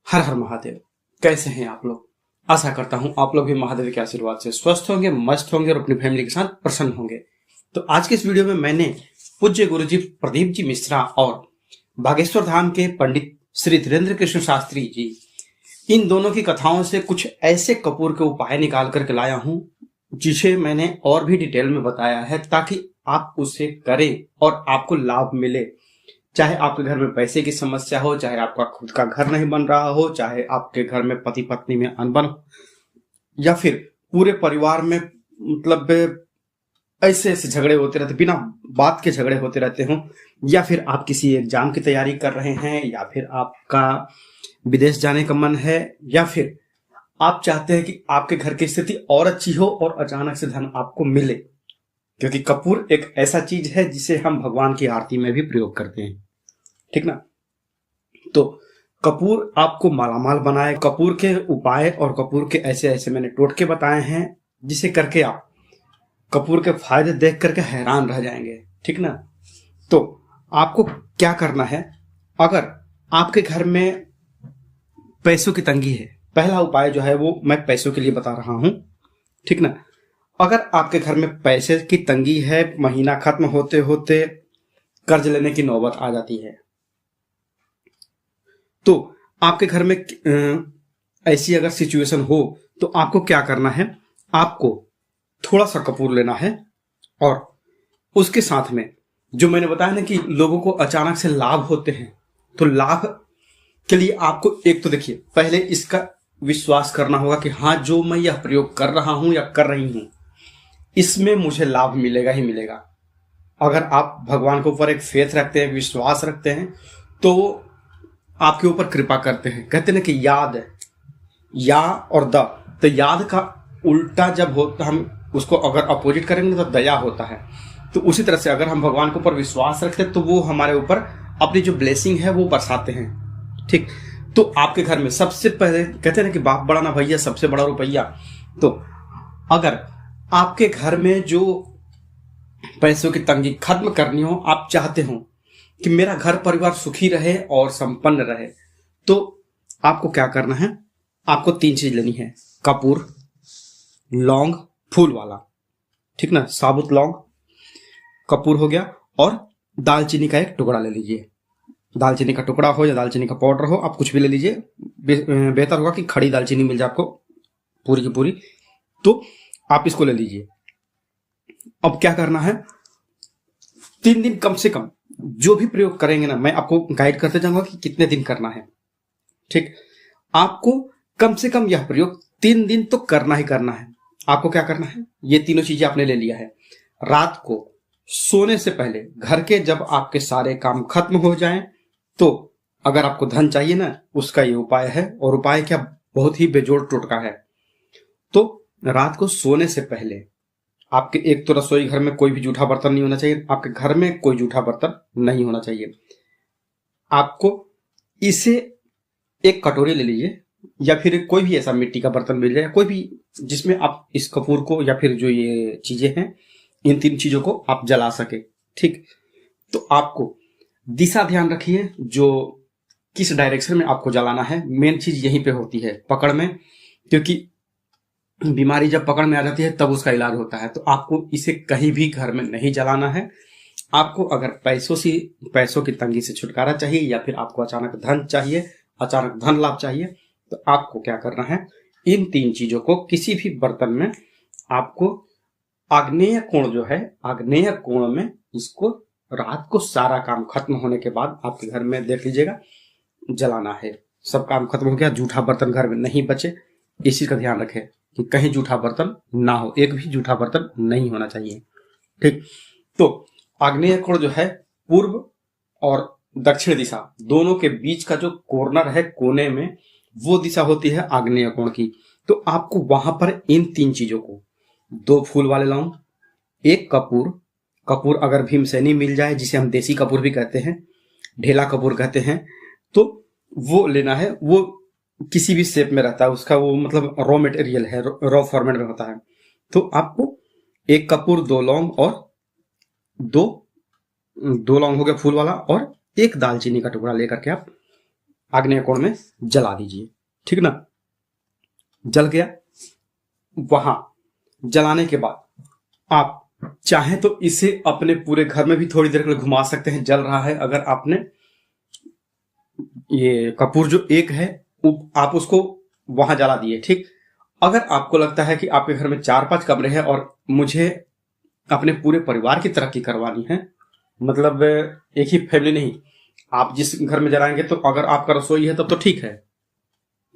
हर हर महादेव। कैसे हैं आप लोग? आशा करता हूं आप लोग भी महादेव के आशीर्वाद से स्वस्थ होंगे, मस्त होंगे और अपनी फैमिली के साथ प्रसन्न होंगे। तो आज के इस वीडियो में मैंने पूज्य गुरुजी प्रदीप जी मिश्रा और बागेश्वर धाम के पंडित श्री धीरेन्द्र कृष्ण शास्त्री जी, इन दोनों की कथाओं से कुछ ऐसे कपूर के उपाय निकाल करके लाया हूं जिसे मैंने और भी डिटेल में बताया है, ताकि आप उसे करें और आपको लाभ मिले। चाहे आपके घर में पैसे की समस्या हो, चाहे आपका खुद का घर नहीं बन रहा हो, चाहे आपके घर में पति पत्नी में अनबन हो, या फिर पूरे परिवार में मतलब ऐसे ऐसे झगड़े होते रहते, बिना बात के झगड़े होते रहते हो, या फिर आप किसी एग्जाम की तैयारी कर रहे हैं, या फिर आपका विदेश जाने का मन है, या फिर आप चाहते हैं कि आपके घर की स्थिति और अच्छी हो और अचानक से धन आपको मिले। क्योंकि कपूर एक ऐसा चीज है जिसे हम भगवान की आरती में भी प्रयोग करते हैं, ठीक ना। तो कपूर आपको मालामाल बनाए। कपूर के उपाय और कपूर के ऐसे ऐसे मैंने टोटके बताए हैं जिसे करके आप कपूर के फायदे देख करके हैरान रह जाएंगे, ठीक ना। तो आपको क्या करना है, अगर आपके घर में पैसों की तंगी है, पहला उपाय जो है वो मैं पैसों के लिए बता रहा हूं, ठीक ना। अगर आपके घर में पैसे की तंगी है, महीना खत्म होते होते कर्ज लेने की नौबत आ जाती है, तो आपके घर में ऐसी अगर सिचुएशन हो तो आपको क्या करना है, आपको थोड़ा सा कपूर लेना है और उसके साथ में जो मैंने बताया ना कि लोगों को अचानक से लाभ होते हैं, तो लाभ के लिए आपको एक तो देखिए, पहले इसका विश्वास करना होगा कि हाँ, जो मैं यह प्रयोग कर रहा हूं या कर रही हूं इसमें मुझे लाभ मिलेगा ही मिलेगा। अगर आप भगवान के ऊपर एक फेथ रखते हैं, विश्वास रखते हैं, तो आपके ऊपर कृपा करते हैं। कहते हैं कि याद, या और द, तो याद का उल्टा जब होता, हम उसको अगर अपोजिट करेंगे तो दया होता है। तो उसी तरह से अगर हम भगवान के ऊपर विश्वास रखते हैं तो वो हमारे ऊपर अपनी जो ब्लेसिंग है वो बरसाते हैं, ठीक। तो आपके घर में सबसे पहले कहते हैं कि बाप बड़ा ना भैया, सबसे बड़ा रुपया। तो अगर आपके घर में जो पैसों की तंगी खत्म करनी हो, आप चाहते हो कि मेरा घर परिवार सुखी रहे और संपन्न रहे, तो आपको क्या करना है, आपको 3 चीज लेनी है। कपूर, लौंग फूल वाला, ठीक ना, साबुत लौंग, कपूर हो गया, और दालचीनी का एक टुकड़ा ले लीजिए। दालचीनी का टुकड़ा हो या दालचीनी का पाउडर हो, आप कुछ भी ले लीजिए। बेहतर होगा कि खड़ी दालचीनी मिल जाए आपको पूरी की पूरी, तो आप इसको ले लीजिए। अब क्या करना है, 3 दिन कम से कम जो भी प्रयोग करेंगे ना, मैं आपको गाइड करते जाऊंगा कि कितने दिन करना है, ठीक। आपको कम से कम यह प्रयोग 3 दिन तो करना ही करना है। आपको क्या करना है, ये तीनों चीजें आपने ले लिया है। रात को सोने से पहले घर के जब आपके सारे काम खत्म हो जाएं, तो अगर आपको धन चाहिए ना, उसका ये उपाय है। और उपाय क्या, बहुत ही बेजोड़ टोटका है। तो रात को सोने से पहले आपके एक तो रसोई घर में कोई भी जूठा बर्तन नहीं होना चाहिए, आपके घर में कोई जूठा बर्तन नहीं होना चाहिए। आपको इसे एक कटोरी ले लीजिए, या फिर कोई भी ऐसा मिट्टी का बर्तन मिल जाए, कोई भी जिसमें आप इस कपूर को या फिर जो ये चीजें हैं, इन 3 चीजों को आप जला सके, ठीक। तो आपको दिशा ध्यान रखिए, जो किस डायरेक्शन में आपको जलाना है। मेन चीज यहीं पे होती है, पकड़ में, क्योंकि बीमारी जब पकड़ में आ जाती है तब उसका इलाज होता है। तो आपको इसे कहीं भी घर में नहीं जलाना है। आपको अगर पैसों की तंगी से छुटकारा चाहिए, या फिर आपको अचानक धन चाहिए, अचानक धन लाभ चाहिए, तो आपको क्या करना है, इन 3 चीजों को किसी भी बर्तन में आपको आग्नेय कोण जो है, आग्नेय कोण में इसको रात को सारा काम खत्म होने के बाद आपके घर में देख लीजिएगा जलाना है। सब काम खत्म हो गया, जूठा बर्तन घर में नहीं बचे, इसी का ध्यान रखें कि कहीं जूठा बर्तन ना हो, एक भी जूठा बर्तन नहीं होना चाहिए, ठीक। तो आग्नेय कोण जो है, पूर्व और दक्षिण दिशा दोनों के बीच का जो कॉर्नर है कोने में, वो दिशा होती है आग्नेय कोण की। तो आपको वहां पर इन 3 चीजों को, 2 फूल वाले लौंग, 1 कपूर, कपूर अगर भीमसेनी मिल जाए, जिसे हम देसी कपूर भी कहते हैं, ढेला कपूर कहते हैं, तो वो लेना है। वो किसी भी शेप में रहता है उसका, वो मतलब रॉ मटेरियल है, रॉ फॉर्मेट में होता है। तो आपको 1 कपूर, 2 लौंग और 2 लौंग हो गया फूल वाला, और 1 दालचीनी का टुकड़ा लेकर के आप आग्नेय कोण में जला दीजिए, ठीक ना। जल गया, वहां जलाने के बाद आप चाहें तो इसे अपने पूरे घर में भी थोड़ी देर के लिए घुमा सकते हैं, जल रहा है। अगर आपने ये कपूर जो एक है आप उसको वहां जला दिए, ठीक। अगर आपको लगता है कि आपके घर में 4-5 कमरे हैं और मुझे अपने पूरे परिवार की तरक्की करवानी है, मतलब एक ही फैमिली नहीं, आप जिस घर में जलाएंगे तो अगर आपका रसोई है तब तो ठीक है,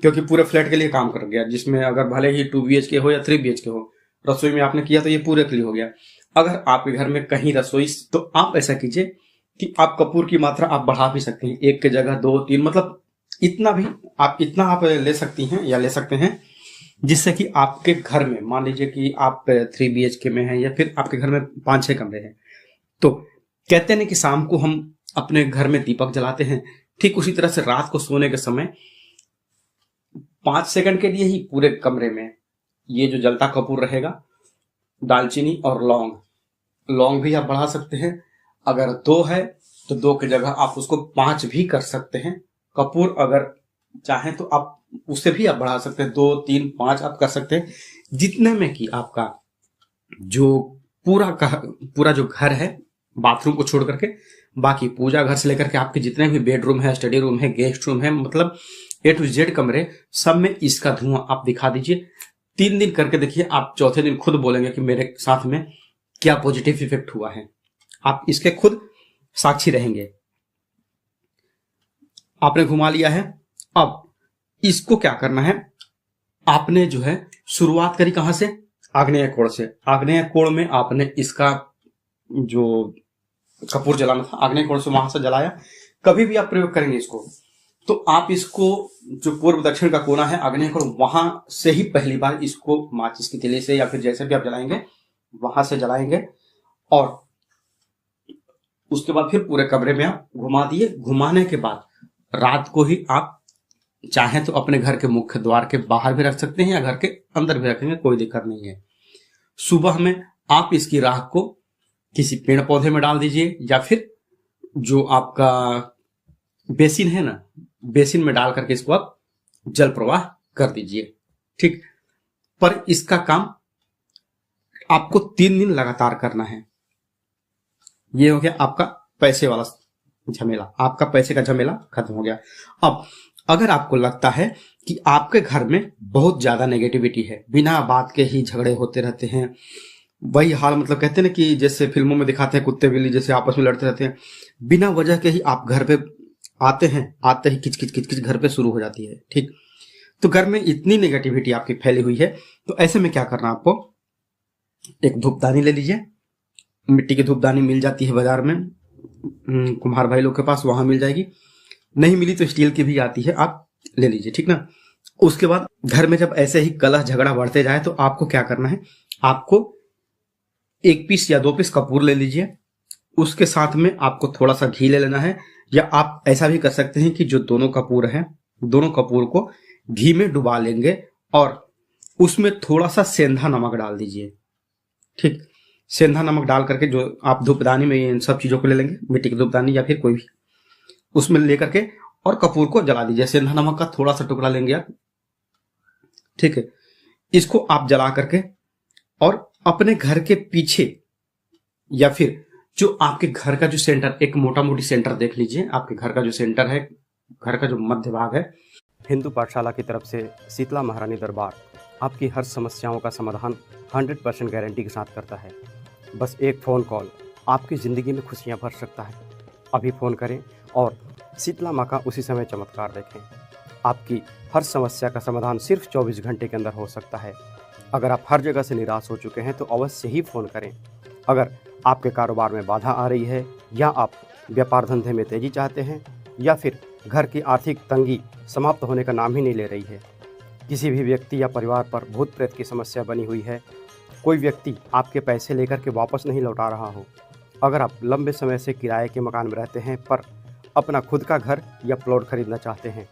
क्योंकि पूरे फ्लैट के लिए काम कर गया, जिसमें अगर भले ही 2 BHK हो या 3 BHK हो, रसोई में आपने किया तो ये पूरे के लिए हो गया। अगर आपके घर में कहीं रसोई, तो आप ऐसा कीजिए कि आप कपूर की मात्रा आप बढ़ा भी सकते हैं, 1 की जगह 2-3, मतलब इतना आप ले सकती हैं या ले सकते हैं, जिससे कि आपके घर में, मान लीजिए कि आप 3 BHK में हैं या फिर आपके घर में 5-6 कमरे हैं, तो कहते हैं कि शाम को हम अपने घर में दीपक जलाते हैं, ठीक उसी तरह से रात को सोने के समय 5 सेकंड के लिए ही पूरे कमरे में ये जो जलता कपूर रहेगा, दालचीनी और लौंग भी आप बढ़ा सकते हैं। अगर 2 है तो 2 की जगह आप उसको 5 भी कर सकते हैं। कपूर अगर चाहें तो आप उससे भी आप बढ़ा सकते हैं, 2, 3, 5 आप कर सकते हैं, जितने में कि आपका जो पूरा जो घर है, बाथरूम को छोड़ करके बाकी पूजा घर से लेकर के आपके जितने भी बेडरूम है, स्टडी रूम है, गेस्ट रूम है, मतलब A to Z कमरे, सब में इसका धुआं आप दिखा दीजिए। 3 दिन करके देखिए, आप चौथे दिन खुद बोलेंगे कि मेरे साथ में क्या पॉजिटिव इफेक्ट हुआ है। आप इसके खुद साक्षी रहेंगे। आपने घुमा लिया है, अब इसको क्या करना है, आपने जो है शुरुआत करी कहां से, आग्नेय कोण से। आग्नेय कोण में आपने इसका जो कपूर जलाना था, आग्नेय कोण से वहां से जलाया। कभी भी आप प्रयोग करेंगे इसको, तो आप इसको जो पूर्व दक्षिण का कोना है, आग्नेय कोण, वहां से ही पहली बार इसको माचिस की तीली से या फिर जैसे भी आप जलाएंगे वहां से जलाएंगे, और उसके बाद फिर पूरे कमरे में आप घुमा दिए। घुमाने के बाद रात को ही आप चाहें तो अपने घर के मुख्य द्वार के बाहर भी रख सकते हैं या घर के अंदर भी रखेंगे, कोई दिक्कत नहीं है। सुबह में आप इसकी राख को किसी पेड़ पौधे में डाल दीजिए, या फिर जो आपका बेसिन है ना, बेसिन में डाल करके इसको आप जल प्रवाह कर दीजिए, ठीक। पर इसका काम आपको 3 दिन लगातार करना है। ये हो गया आपका पैसे वाला झमेला, आपका पैसे का झमेला खत्म हो गया। अब अगर आपको लगता है कि आपके घर में बहुत ज्यादा नेगेटिविटी है, बिना बात के ही झगड़े होते रहते हैं, वही हाल, मतलब कहते हैं ना कि जैसे फिल्मों में दिखाते हैं कुत्ते बिल्ली जैसे आपस में लड़ते रहते हैं, बिना वजह के ही आप घर पे आते ही किच किच किच किच घर पे शुरू हो जाती है, ठीक। तो घर में इतनी नेगेटिविटी आपकी फैली हुई है, तो ऐसे में क्या करना, आपको एक धूपदानी ले लीजिए। मिट्टी की धूपदानी मिल जाती है बाजार में, कुम्हार भाई लोग के पास, वहां मिल जाएगी। नहीं मिली तो स्टील की भी आती है, आप ले लीजिए, ठीक ना। उसके बाद घर में जब ऐसे ही कलह झगड़ा बढ़ते जाए तो आपको क्या करना है, आपको 1 पीस या 2 पीस कपूर ले लीजिए। उसके साथ में आपको थोड़ा सा घी ले लेना है, या आप ऐसा भी कर सकते हैं कि जो दोनों कपूर हैं, दोनों कपूर को घी में डुबा लेंगे और उसमें थोड़ा सा सेंधा नमक डाल दीजिए, ठीक। सेंधा नमक डाल करके जो आप धूपदानी में इन सब चीजों को ले लेंगे, मिट्टी की धूपदानी या फिर कोई भी, उसमें लेकर के और कपूर को जला दीजिए। सेंधा नमक का थोड़ा सा टुकड़ा लेंगे आप, ठीक है। इसको आप जला करके और अपने घर के पीछे या फिर जो आपके घर का जो सेंटर, एक मोटा मोटी सेंटर देख लीजिए, आपके घर का जो सेंटर है, घर का जो मध्य भाग है, हिंदू पाठशाला की तरफ से शीतला महारानी दरबार आपकी हर समस्याओं का समाधान 100% गारंटी के साथ करता है। बस एक फ़ोन कॉल आपकी ज़िंदगी में खुशियां भर सकता है। अभी फ़ोन करें और शीतला माँ का उसी समय चमत्कार देखें। आपकी हर समस्या का समाधान सिर्फ 24 घंटे के अंदर हो सकता है। अगर आप हर जगह से निराश हो चुके हैं तो अवश्य ही फ़ोन करें। अगर आपके कारोबार में बाधा आ रही है, या आप व्यापार धंधे में तेज़ी चाहते हैं, या फिर घर की आर्थिक तंगी समाप्त होने का नाम ही नहीं ले रही है, किसी भी व्यक्ति या परिवार पर भूत प्रेत की समस्या बनी हुई है, कोई व्यक्ति आपके पैसे लेकर के वापस नहीं लौटा रहा हो, अगर आप लंबे समय से किराए के मकान में रहते हैं पर अपना खुद का घर या प्लॉट खरीदना चाहते हैं,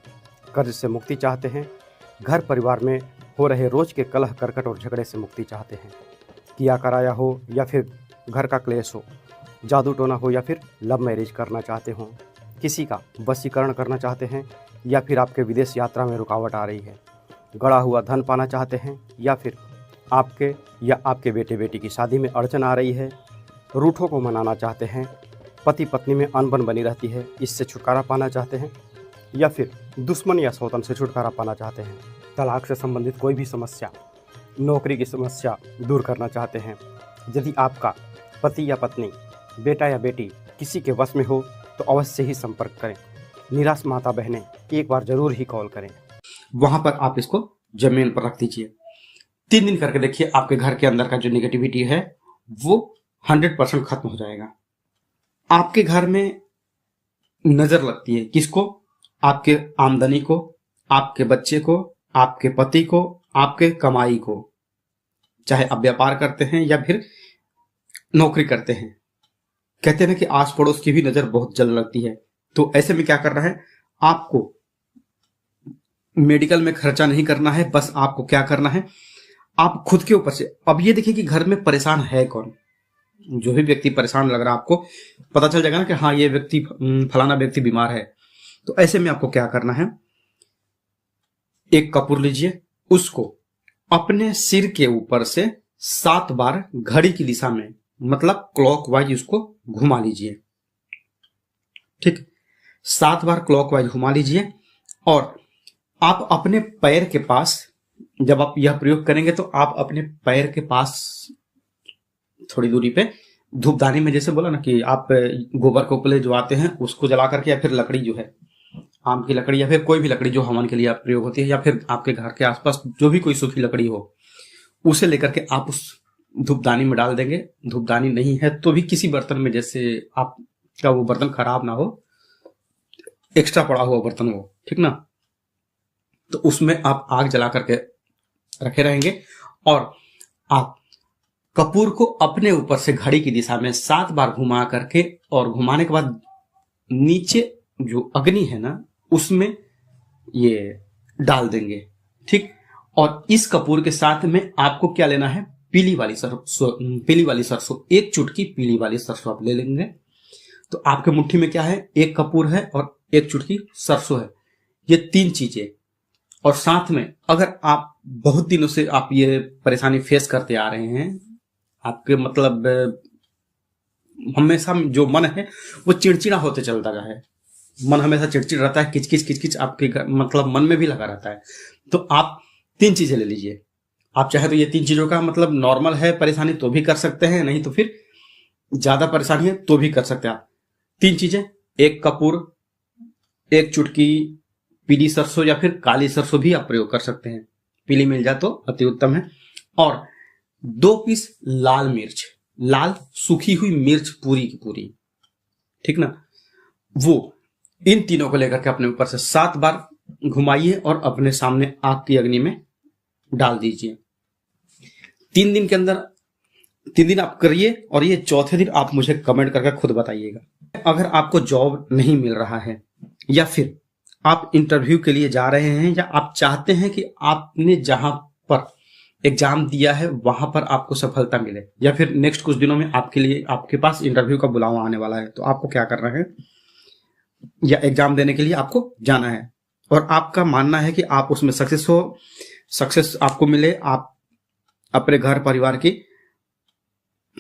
कर्ज से मुक्ति चाहते हैं, घर परिवार में हो रहे रोज़ के कलह करकट और झगड़े से मुक्ति चाहते हैं, किया कराया हो या फिर घर का क्लेश हो, जादू टोना हो या फिर लव मैरिज करना चाहते हों, किसी का वशीकरण करना चाहते हैं या फिर आपके विदेश यात्रा में रुकावट आ रही है, गड़ा हुआ धन पाना चाहते हैं या फिर आपके या आपके बेटे बेटी की शादी में अड़चन आ रही है, रूठों को मनाना चाहते हैं, पति पत्नी में अनबन बनी रहती है, इससे छुटकारा पाना चाहते हैं या फिर दुश्मन या सौतन से छुटकारा पाना चाहते हैं, तलाक से संबंधित कोई भी समस्या, नौकरी की समस्या दूर करना चाहते हैं। यदि आपका पति या पत्नी, बेटा या बेटी किसी के वश में हो तो अवश्य ही संपर्क करें। निराश माता बहनें एक बार जरूर ही कॉल करें। वहां पर आप इसको जमीन पर रख दीजिए। 3 दिन करके देखिए, आपके घर के अंदर का जो निगेटिविटी है वो 100% खत्म हो जाएगा। आपके घर में नजर लगती है किसको? आपके आमदनी को, आपके बच्चे को, आपके पति को, आपके कमाई को, चाहे आप व्यापार करते हैं या फिर नौकरी करते हैं। कहते हैं कि आस पड़ोस की भी नजर बहुत जल्द लगती है। तो ऐसे में क्या करना है, आपको मेडिकल में खर्चा नहीं करना है। बस आपको क्या करना है, आप खुद के ऊपर से, अब ये देखिए कि घर में परेशान है कौन। जो भी व्यक्ति परेशान लग रहा है, आपको पता चल जाएगा ना कि हाँ, ये व्यक्ति, फलाना व्यक्ति बीमार है। तो ऐसे में आपको क्या करना है, एक कपूर लीजिए, उसको अपने सिर के ऊपर से 7 बार घड़ी की दिशा में, मतलब क्लॉकवाइज उसको घुमा लीजिए। ठीक, 7 बार क्लॉकवाइज घुमा लीजिए। और आप अपने पैर के पास, जब आप यह प्रयोग करेंगे तो आप अपने पैर के पास थोड़ी दूरी पे धूपदानी में, जैसे बोला ना कि आप गोबर के उपले जो आते हैं उसको जला करके, या फिर लकड़ी जो है, आम की लकड़ी या फिर कोई भी लकड़ी जो हवन के लिए आप प्रयोग होती है, या फिर आपके घर के आसपास जो भी कोई सूखी लकड़ी हो, उसे लेकर के आप उस धूपदानी में डाल देंगे। धूपदानी नहीं है तो भी किसी बर्तन में, जैसे आपका वो बर्तन खराब ना हो, एक्स्ट्रा पड़ा हुआ बर्तन हो, ठीक ना, तो उसमें आप आग जला करके रखे रहेंगे। और आप कपूर को अपने ऊपर से घड़ी की दिशा में 7 बार घुमा करके, और घुमाने के बाद नीचे जो अग्नि है ना, उसमें ये डाल देंगे। ठीक, और इस कपूर के साथ में आपको क्या लेना है, पीली वाली सरसों, 1 चुटकी पीली वाली सरसों आप ले लेंगे। तो आपके मुट्ठी में क्या है, 1 कपूर है और 1 चुटकी सरसों है, ये 3 चीजें। और साथ में अगर आप बहुत दिनों से आप ये परेशानी फेस करते आ रहे हैं, आपके मतलब हमेशा जो मन है वो चिड़चिड़ा होते चलता रहा है, मन हमेशा चिड़चिड़ रहता है, किचकिच किचकिच आपके मतलब मन में भी लगा रहता है, तो आप 3 चीजें ले लीजिए। आप चाहे तो ये 3 चीजों का मतलब नॉर्मल है परेशानी तो भी कर सकते हैं, नहीं तो फिर ज्यादा परेशानी है तो भी कर सकते हैं आप। 3 चीजें, 1 कपूर, 1 चुटकी पीली सरसों या फिर काली सरसों भी आप प्रयोग कर सकते हैं, पीली मिल जाए तो अति उत्तम है। और 2 पीस लाल मिर्च, लाल सूखी हुई मिर्च पूरी की पूरी, ठीक ना, वो इन तीनों को लेकर के अपने ऊपर से 7 बार घुमाइए और अपने सामने आग की अग्नि में डाल दीजिए। 3 दिन के अंदर, 3 दिन आप करिए और ये चौथे दिन आप मुझे कमेंट करके खुद बताइएगा। अगर आपको जॉब नहीं मिल रहा है, या फिर आप इंटरव्यू के लिए जा रहे हैं, या आप चाहते हैं कि आपने जहां पर एग्जाम दिया है वहां पर आपको सफलता मिले, या फिर नेक्स्ट कुछ दिनों में आपके लिए आपके पास इंटरव्यू का बुलावा आने वाला है, तो आपको क्या करना है, या एग्जाम देने के लिए आपको जाना है और आपका मानना है कि आप उसमें सक्सेस आपको मिले, आप अपने घर परिवार की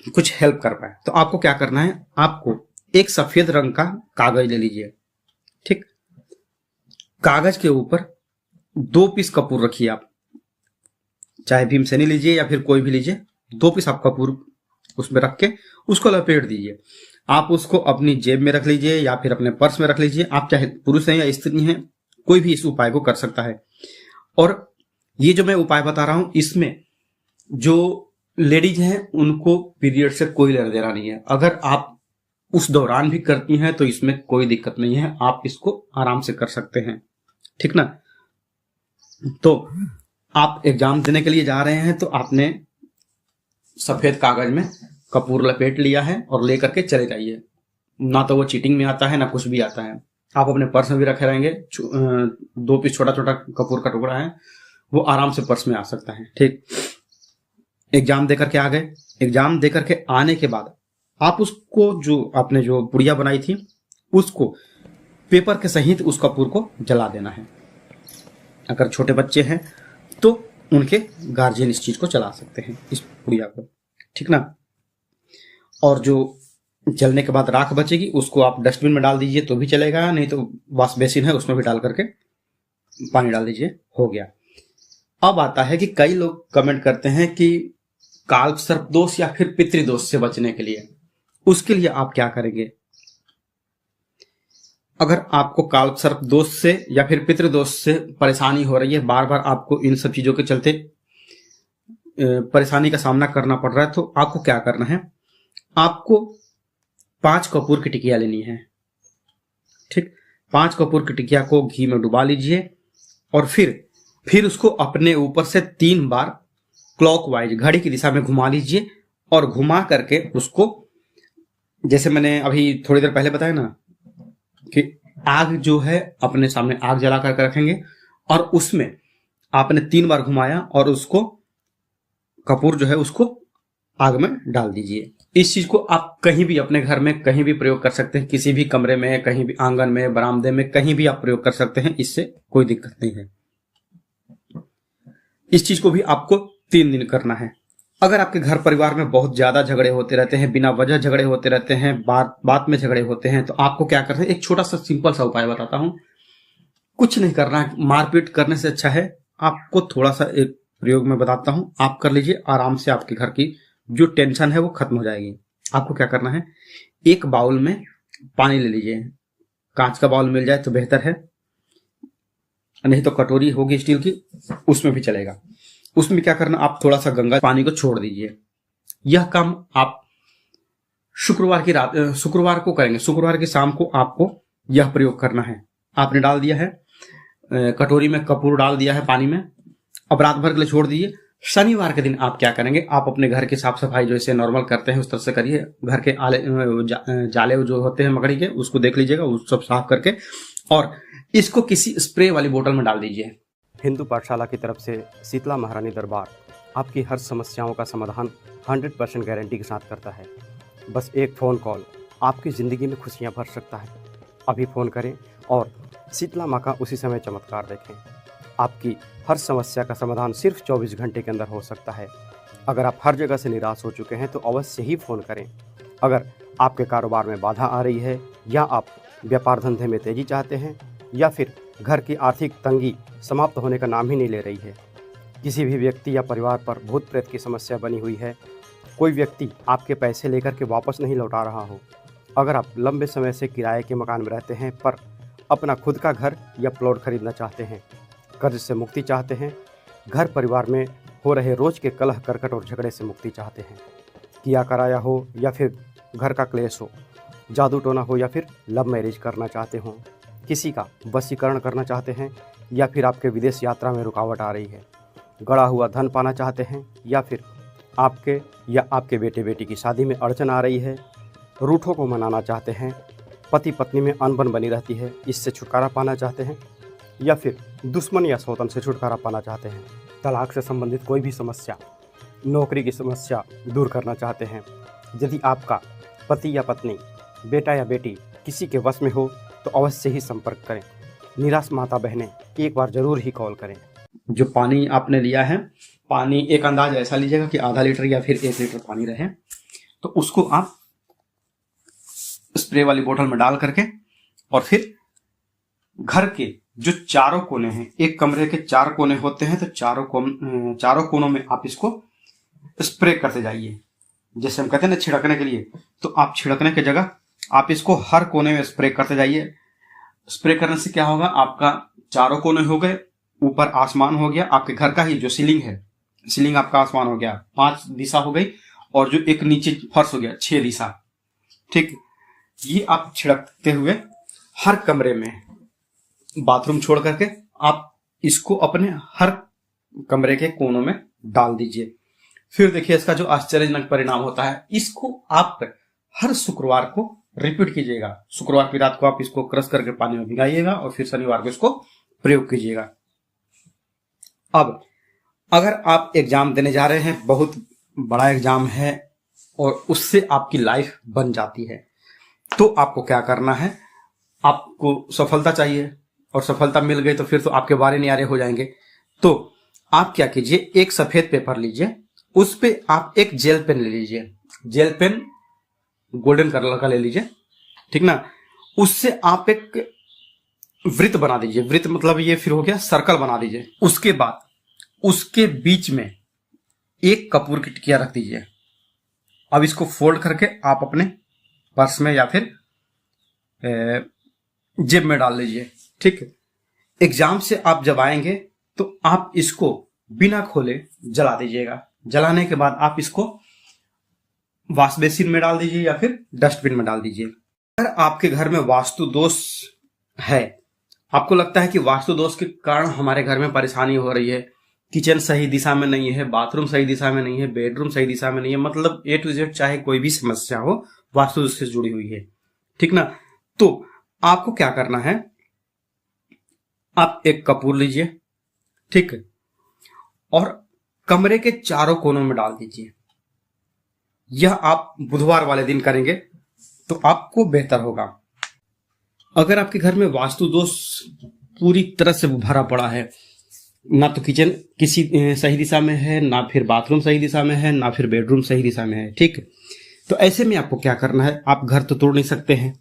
कुछ हेल्प कर पाए, तो आपको क्या करना है, आपको एक सफेद रंग का कागज ले लीजिए। ठीक, कागज के ऊपर 2 पीस कपूर रखिए आप, चाहे भीमसेनी लीजिए या फिर कोई भी लीजिए, 2 पीस आप कपूर उसमें रख के उसको लपेट दीजिए। आप उसको अपनी जेब में रख लीजिए या फिर अपने पर्स में रख लीजिए। आप चाहे पुरुष हैं या स्त्री हैं, कोई भी इस उपाय को कर सकता है। और ये जो मैं उपाय बता रहा हूं, इसमें जो लेडीज हैं उनको पीरियड से कोई लेना देना नहीं है। अगर आप उस दौरान भी करती हैं तो इसमें कोई दिक्कत नहीं है, आप इसको आराम से कर सकते हैं, ठीक ना। तो आप एग्जाम देने के लिए जा रहे हैं तो आपने सफेद कागज में कपूर लपेट लिया है और लेकर के चले जाइए। ना तो वो चीटिंग में आता है ना कुछ भी आता है। आप अपने पर्स में भी रखे रहेंगे। 2 पीस छोटा छोटा कपूर का टुकड़ा है, वो आराम से पर्स में आ सकता है। ठीक, एग्जाम देकर के आ गए। एग्जाम देकर के आने के बाद आप उसको, जो आपने जो पुड़िया बनाई थी, उसको पेपर के सहित उस कपूर को जला देना है। अगर छोटे बच्चे हैं तो उनके गार्जियन इस चीज को चला सकते हैं, इस पुड़िया को, ठीक ना। और जो जलने के बाद राख बचेगी उसको आप डस्टबिन में डाल दीजिए तो भी चलेगा, नहीं तो वॉश बेसिन है उसमें भी डाल करके पानी डाल दीजिए, हो गया। अब आता है कि कई लोग कमेंट करते हैं कि काल्प सर्प दोष या फिर पितृदोष से बचने के लिए, उसके लिए आप क्या करेंगे। अगर आपको काल्प सर्प दोष से या फिर पितृदोष से परेशानी हो रही है, बार बार आपको इन सब चीजों के चलते परेशानी का सामना करना पड़ रहा है, तो आपको क्या करना है, आपको 5 कपूर की टिकिया लेनी है, ठीक। 5 कपूर की टिकिया को घी में डुबा लीजिए और फिर उसको अपने ऊपर से 3 बार क्लॉकवाइज घड़ी की दिशा में घुमा लीजिए और घुमा करके उसको, जैसे मैंने अभी थोड़ी देर पहले बताया ना कि आग जो है अपने सामने आग जला करके रखेंगे और उसमें आपने 3 बार घुमाया और उसको कपूर जो है उसको आग में डाल दीजिए। इस चीज को आप कहीं भी अपने घर में कहीं भी प्रयोग कर सकते हैं, किसी भी कमरे में, कहीं भी आंगन में, बरामदे में, कहीं भी आप प्रयोग कर सकते हैं, इससे कोई दिक्कत नहीं है। इस चीज को भी आपको 3 दिन करना है। अगर आपके घर परिवार में बहुत ज्यादा झगड़े होते रहते हैं, बिना वजह झगड़े होते रहते हैं, बात में झगड़े होते हैं, तो आपको क्या करना है, एक छोटा सा सिंपल सा उपाय बताता हूं। कुछ नहीं करना है, मारपीट करने से अच्छा है आपको थोड़ा सा एक प्रयोग में बताता हूं, आप कर लीजिए, आराम से आपके घर की जो टेंशन है वो खत्म हो जाएगी। आपको क्या करना है, एक बाउल में पानी ले लीजिए, कांच का बाउल मिल जाए तो बेहतर है, नहीं तो कटोरी होगी स्टील की उसमें भी चलेगा। उसमें क्या करना, आप थोड़ा सा गंगा पानी को छोड़ दीजिए। यह काम आप शुक्रवार को करेंगे। शुक्रवार की शाम को आपको यह प्रयोग करना है। आपने डाल दिया है कटोरी में, कपूर डाल दिया है पानी में, अब रात भर के लिए छोड़ दीजिए। शनिवार के दिन आप क्या करेंगे, आप अपने घर की साफ सफाई जैसे नॉर्मल करते हैं उस तरह से करिए। घर के जाले जो होते हैं मकड़ी के, उसको देख लीजिएगा, उस सब साफ करके और इसको किसी स्प्रे वाली बोतल में डाल दीजिए। हिंदू पाठशाला की तरफ से शीतला महारानी दरबार आपकी हर समस्याओं का समाधान 100% गारंटी के साथ करता है। बस एक फ़ोन कॉल आपकी ज़िंदगी में खुशियां भर सकता है। अभी फ़ोन करें और शीतला माँ का उसी समय चमत्कार देखें। आपकी हर समस्या का समाधान सिर्फ 24 घंटे के अंदर हो सकता है। अगर आप हर जगह से निराश हो चुके हैं तो अवश्य ही फ़ोन करें। अगर आपके कारोबार में बाधा आ रही है या आप व्यापार धंधे में तेज़ी चाहते हैं या फिर घर की आर्थिक तंगी समाप्त होने का नाम ही नहीं ले रही है, किसी भी व्यक्ति या परिवार पर भूत प्रेत की समस्या बनी हुई है, कोई व्यक्ति आपके पैसे लेकर के वापस नहीं लौटा रहा हो, अगर आप लंबे समय से किराए के मकान में रहते हैं पर अपना खुद का घर या प्लॉट खरीदना चाहते हैं, कर्ज से मुक्ति चाहते हैं, घर परिवार में हो रहे रोज़ के कलह करकट और झगड़े से मुक्ति चाहते हैं, किया कराया हो या फिर घर का क्लेश हो, जादू टोना हो या फिर लव मैरिज करना चाहते हों, किसी का वशीकरण करना चाहते हैं या फिर आपके विदेश यात्रा में रुकावट आ रही है, गड़ा हुआ धन पाना चाहते हैं या फिर आपके या आपके बेटे बेटी की शादी में अड़चन आ रही है, रूठों को मनाना चाहते हैं, पति पत्नी में अनबन बनी रहती है, इससे छुटकारा पाना चाहते हैं या फिर दुश्मन या सौतन से छुटकारा पाना चाहते हैं, तलाक से संबंधित कोई भी समस्या, नौकरी की समस्या दूर करना चाहते हैं, यदि आपका पति या पत्नी, बेटा या बेटी किसी के वश में हो तो अवश्य ही संपर्क करें। निराश माता बहनें एक बार जरूर ही कॉल करें। जो पानी आपने लिया है, पानी एक अंदाज ऐसा लीजिएगा कि आधा लीटर या फिर 1 लीटर पानी रहे, तो उसको आप स्प्रे वाली बोतल में डाल करके और फिर घर के जो चारों कोने हैं, एक कमरे के 4 कोने होते हैं, तो चारों कोनों में आप इसको स्प्रे करते जाइए। जैसे हम कहते हैं ना छिड़कने के लिए, तो आप छिड़कने की जगह आप इसको हर कोने में स्प्रे करते जाइए। स्प्रे करने से क्या होगा, आपका चारों कोने हो गए, ऊपर आसमान हो गया, आपके घर का ही जो सीलिंग है, सीलिंग आपका आसमान हो गया, 5 दिशा हो गई, और जो एक नीचे फर्श हो गया 6 दिशा। ठीक, ये आप छिड़कते हुए हर कमरे में, बाथरूम छोड़ करके आप इसको अपने हर कमरे के कोनों में डाल दीजिए। फिर देखिए इसका जो आश्चर्यजनक परिणाम होता है। इसको आप हर शुक्रवार को रिपीट कीजिएगा। शुक्रवार की रात को आप इसको क्रश करके पानी में भिगाइएगा और फिर शनिवार को इसको प्रयोग कीजिएगा। अब अगर आप एग्जाम देने जा रहे हैं, बहुत बड़ा एग्जाम है और उससे आपकी लाइफ बन जाती है, तो आपको क्या करना है, आपको सफलता चाहिए और सफलता मिल गई तो फिर तो आपके बारे न्यारे हो जाएंगे। तो आप क्या कीजिए, एक सफेद पेपर लीजिए, उस पे आप एक जेल पेन ले लीजिए। जेल पेन गोल्डन कलर का ले लीजिए, ठीक ना। उससे आप एक वृत्त बना दीजिए। वृत्त मतलब ये फिर हो गया सर्कल बना दीजिए। उसके बाद उसके बीच में एक कपूर की टिकिया रख दीजिए। अब इसको फोल्ड करके आप अपने पर्स में या फिर जेब में डाल लीजिए, ठीक है। एग्जाम से आप जब आएंगे तो आप इसको बिना खोले जला दीजिएगा। जलाने के बाद आप इसको वॉश बेसिन में डाल दीजिए या फिर डस्टबिन में डाल दीजिए। अगर आपके घर में वास्तु दोष है, आपको लगता है कि वास्तु दोष के कारण हमारे घर में परेशानी हो रही है, किचन सही दिशा में नहीं है, बाथरूम सही दिशा में नहीं है, बेडरूम सही दिशा में नहीं है, मतलब A to Z चाहे कोई भी समस्या हो वास्तु दोष से जुड़ी हुई है, ठीक ना। तो आपको क्या करना है, आप एक कपूर लीजिए, ठीक है, और कमरे के चारों कोनों में डाल दीजिए। यह आप बुधवार वाले दिन करेंगे तो आपको बेहतर होगा। अगर आपके घर में वास्तु दोष पूरी तरह से भरा पड़ा है, ना तो किचन किसी सही दिशा में है, ना फिर बाथरूम सही दिशा में है, ना फिर बेडरूम सही दिशा में है, ठीक है, तो ऐसे में आपको क्या करना है, आप घर तो तोड़ नहीं सकते हैं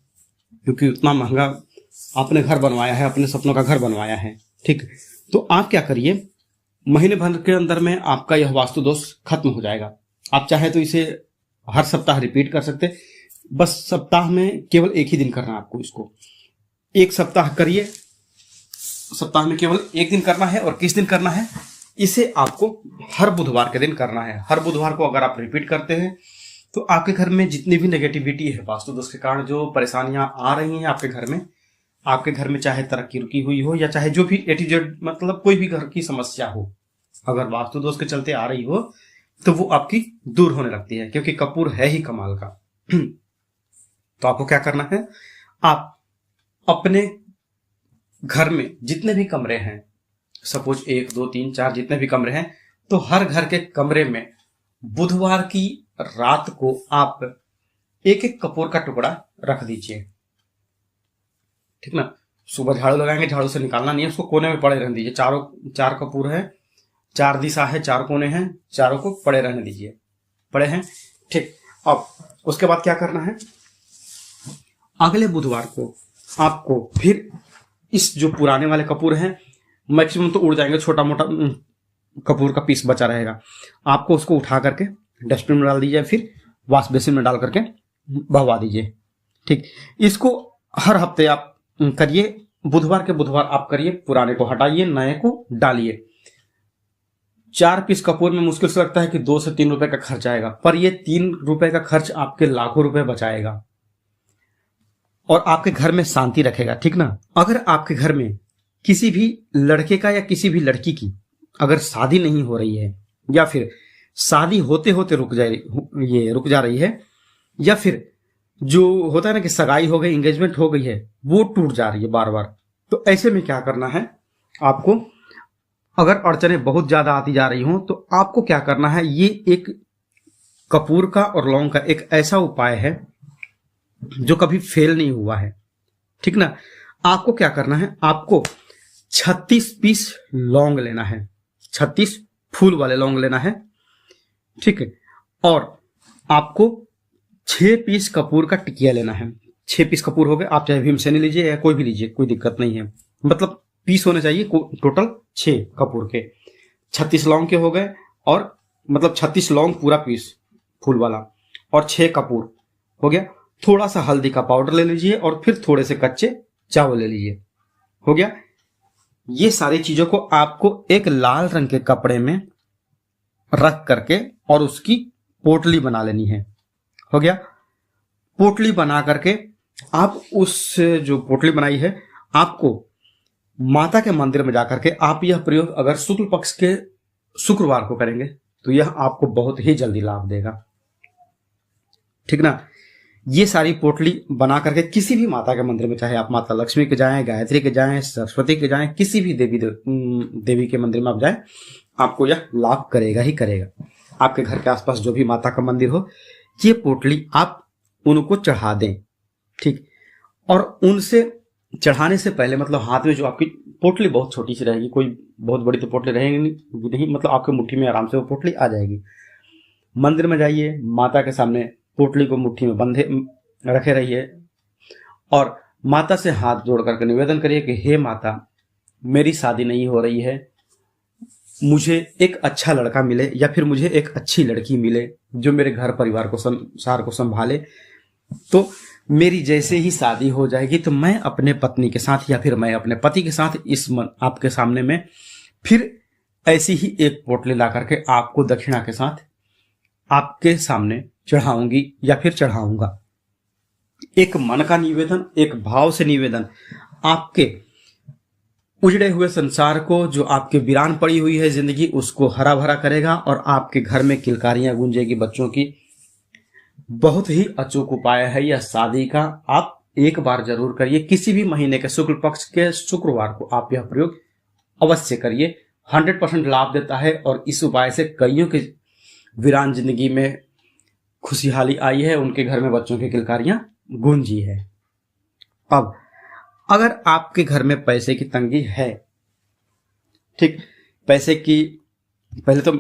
क्योंकि उतना महंगा आपने घर बनवाया है, अपने सपनों का घर बनवाया है, ठीक। तो आप क्या करिए, महीने भर के अंदर में आपका यह वास्तु दोष खत्म हो जाएगा। आप चाहे तो इसे हर सप्ताह रिपीट कर सकते, बस सप्ताह में केवल एक ही दिन करना है आपको। इसको एक सप्ताह करिए, सप्ताह में केवल एक दिन करना है। और किस दिन करना है, इसे आपको हर बुधवार के दिन करना है। हर बुधवार को अगर आप रिपीट करते हैं तो आपके घर में जितनी भी नेगेटिविटी है, वास्तु दोष के कारण जो परेशानियां आ रही हैं आपके घर में चाहे तरक्की रुकी हुई हो या चाहे जो भी A to Z मतलब कोई भी घर की समस्या हो, अगर वास्तु दोष के चलते आ रही हो तो वो आपकी दूर होने लगती है, क्योंकि कपूर है ही कमाल का। तो आपको क्या करना है, आप अपने घर में जितने भी कमरे हैं, सपोज 1 2 3 4 जितने भी कमरे हैं, तो हर घर के कमरे में बुधवार की रात को आप एक एक कपूर का टुकड़ा रख दीजिए, ठीक ना। सुबह झाड़ू लगाएंगे, झाड़ू से निकालना नहीं है, उसको कोने में पड़े रहने दीजिए। चार कपूर है, 4 दिशा है, 4 कोने हैं, चारों को पड़े रहने दीजिए। पड़े हैं, ठीक। अब उसके बाद क्या करना है, अगले बुधवार को आपको फिर इस जो पुराने वाले कपूर हैं, मैक्सिमम तो उड़ जाएंगे, छोटा मोटा कपूर का पीस बचा रहेगा, आपको उसको उठा करके डस्टबिन में डाल दीजिए, फिर वॉश बेसिन में डाल करके बहवा दीजिए, ठीक। इसको हर हफ्ते आप करिए, बुधवार के बुधवार आप करिए, पुराने को हटाइए, नए को डालिए। 4 पीस कपूर में मुश्किल से लगता है कि 2 से 3 रुपए का खर्च आएगा, पर ये 3 रुपए का खर्च आपके लाखों रुपए बचाएगा और आपके घर में शांति रखेगा, ठीक ना। अगर आपके घर में किसी भी लड़के का या किसी भी लड़की की अगर शादी नहीं हो रही है, या फिर शादी होते होते रुक जा रही है, या फिर जो होता है ना कि सगाई हो गई, एंगेजमेंट हो गई है, वो टूट जा रही है बार बार, तो ऐसे में क्या करना है आपको, अगर अड़चने बहुत ज्यादा आती जा रही हो तो आपको क्या करना है, ये एक कपूर का और लौंग का एक ऐसा उपाय है जो कभी फेल नहीं हुआ है, ठीक ना। आपको क्या करना है, आपको 36 पीस लौंग लेना है, 36 फूल वाले लौंग लेना है, ठीक है। और आपको 6 पीस कपूर का टिकिया लेना है। 6 पीस कपूर हो गए, आप चाहे भीमसेनी लीजिए या कोई भी लीजिए, कोई दिक्कत नहीं है, मतलब पीस होने चाहिए टोटल 6 कपूर के। 36 लौंग के हो गए, और मतलब 36 लौंग पूरा पीस फूल वाला, और 6 कपूर हो गया। थोड़ा सा हल्दी का पाउडर ले लीजिए और फिर थोड़े से कच्चे चावल ले लीजिए, हो गया। ये सारी चीजों को आपको एक लाल रंग के कपड़े में रख करके और उसकी पोटली बना लेनी है, हो गया। पोटली बना करके आप उस जो पोटली बनाई है, आपको माता के मंदिर में जाकर के आप यह प्रयोग अगर शुक्ल पक्ष के शुक्रवार को करेंगे तो यह आपको बहुत ही जल्दी लाभ देगा, ठीक ना। ये सारी पोटली बना करके किसी भी माता के मंदिर में, चाहे आप माता लक्ष्मी के जाएं, गायत्री के जाएं, सरस्वती के जाएं, किसी भी देवी के मंदिर में आप जाएं, आपको यह लाभ करेगा ही करेगा। आपके घर के आसपास जो भी माता का मंदिर हो, ये पोटली आप उनको चढ़ा दें, ठीक। और उनसे चढ़ाने से पहले मतलब हाथ में जो आपकी पोटली बहुत छोटी सी रहेगी, कोई बहुत बड़ी तो पोटली रहेगी नहीं, मतलब आपके मुट्ठी में आराम से वो पोटली आ जाएगी। मंदिर में जाइए, माता के सामने पोटली को मुट्ठी में बंधे रखे रहिए और माता से हाथ जोड़ करके निवेदन करिए कि हे माता, मेरी शादी नहीं हो रही है, मुझे एक अच्छा लड़का मिले या फिर मुझे एक अच्छी लड़की मिले जो मेरे घर परिवार को संसार को संभाले। तो मेरी जैसे ही शादी हो जाएगी तो मैं अपने पत्नी के साथ या फिर मैं अपने पति के साथ आपके सामने में फिर ऐसी ही एक पोटली ला करके आपको दक्षिणा के साथ आपके सामने चढ़ाऊंगी या फिर चढ़ाऊंगा। एक मन का निवेदन, एक भाव से निवेदन आपके उजड़े हुए संसार को, जो आपके वीरान पड़ी हुई है जिंदगी, उसको हरा भरा करेगा और आपके घर में किलकारियां गूंजेगी बच्चों की। बहुत ही अचूक उपाय है यह शादी का। आप एक बार जरूर करिए, किसी भी महीने के शुक्ल पक्ष के शुक्रवार को आप यह प्रयोग अवश्य करिए। 100% लाभ देता है और इस उपाय से कईयों के वीरान जिंदगी में खुशहाली आई है, उनके घर में बच्चों की किलकारियां गूंजी है। अब अगर आपके घर में पैसे की तंगी है, ठीक, पैसे की पहले तो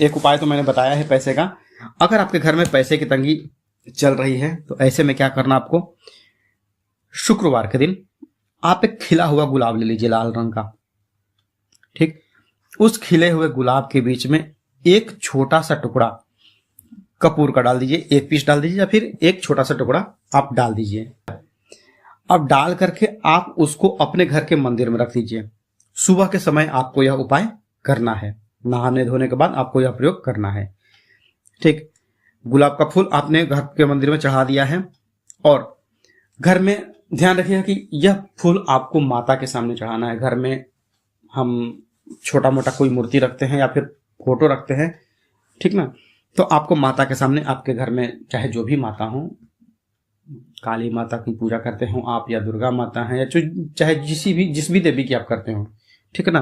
एक उपाय तो मैंने बताया है पैसे का। अगर आपके घर में पैसे की तंगी चल रही है तो ऐसे में क्या करना, आपको शुक्रवार के दिन आप एक खिला हुआ गुलाब ले लीजिए, लाल रंग का, ठीक। उस खिले हुए गुलाब के बीच में एक छोटा सा टुकड़ा कपूर का डाल दीजिए, एक पीस डाल दीजिए या फिर एक छोटा सा टुकड़ा आप डाल दीजिए। अब डाल करके आप उसको अपने घर के मंदिर में रख दीजिए। सुबह के समय आपको यह उपाय करना है, नहाने धोने के बाद आपको यह प्रयोग करना है, ठीक। गुलाब का फूल आपने घर के मंदिर में चढ़ा दिया है और घर में ध्यान रखिएगा कि यह फूल आपको माता के सामने चढ़ाना है। घर में हम छोटा मोटा कोई मूर्ति रखते हैं या फिर फोटो रखते हैं, ठीक ना, तो आपको माता के सामने, आपके घर में चाहे जो भी माता हो, काली माता की पूजा करते हो आप या दुर्गा माता है या चाहे जिस भी देवी की आप करते हो, ठीक है ना,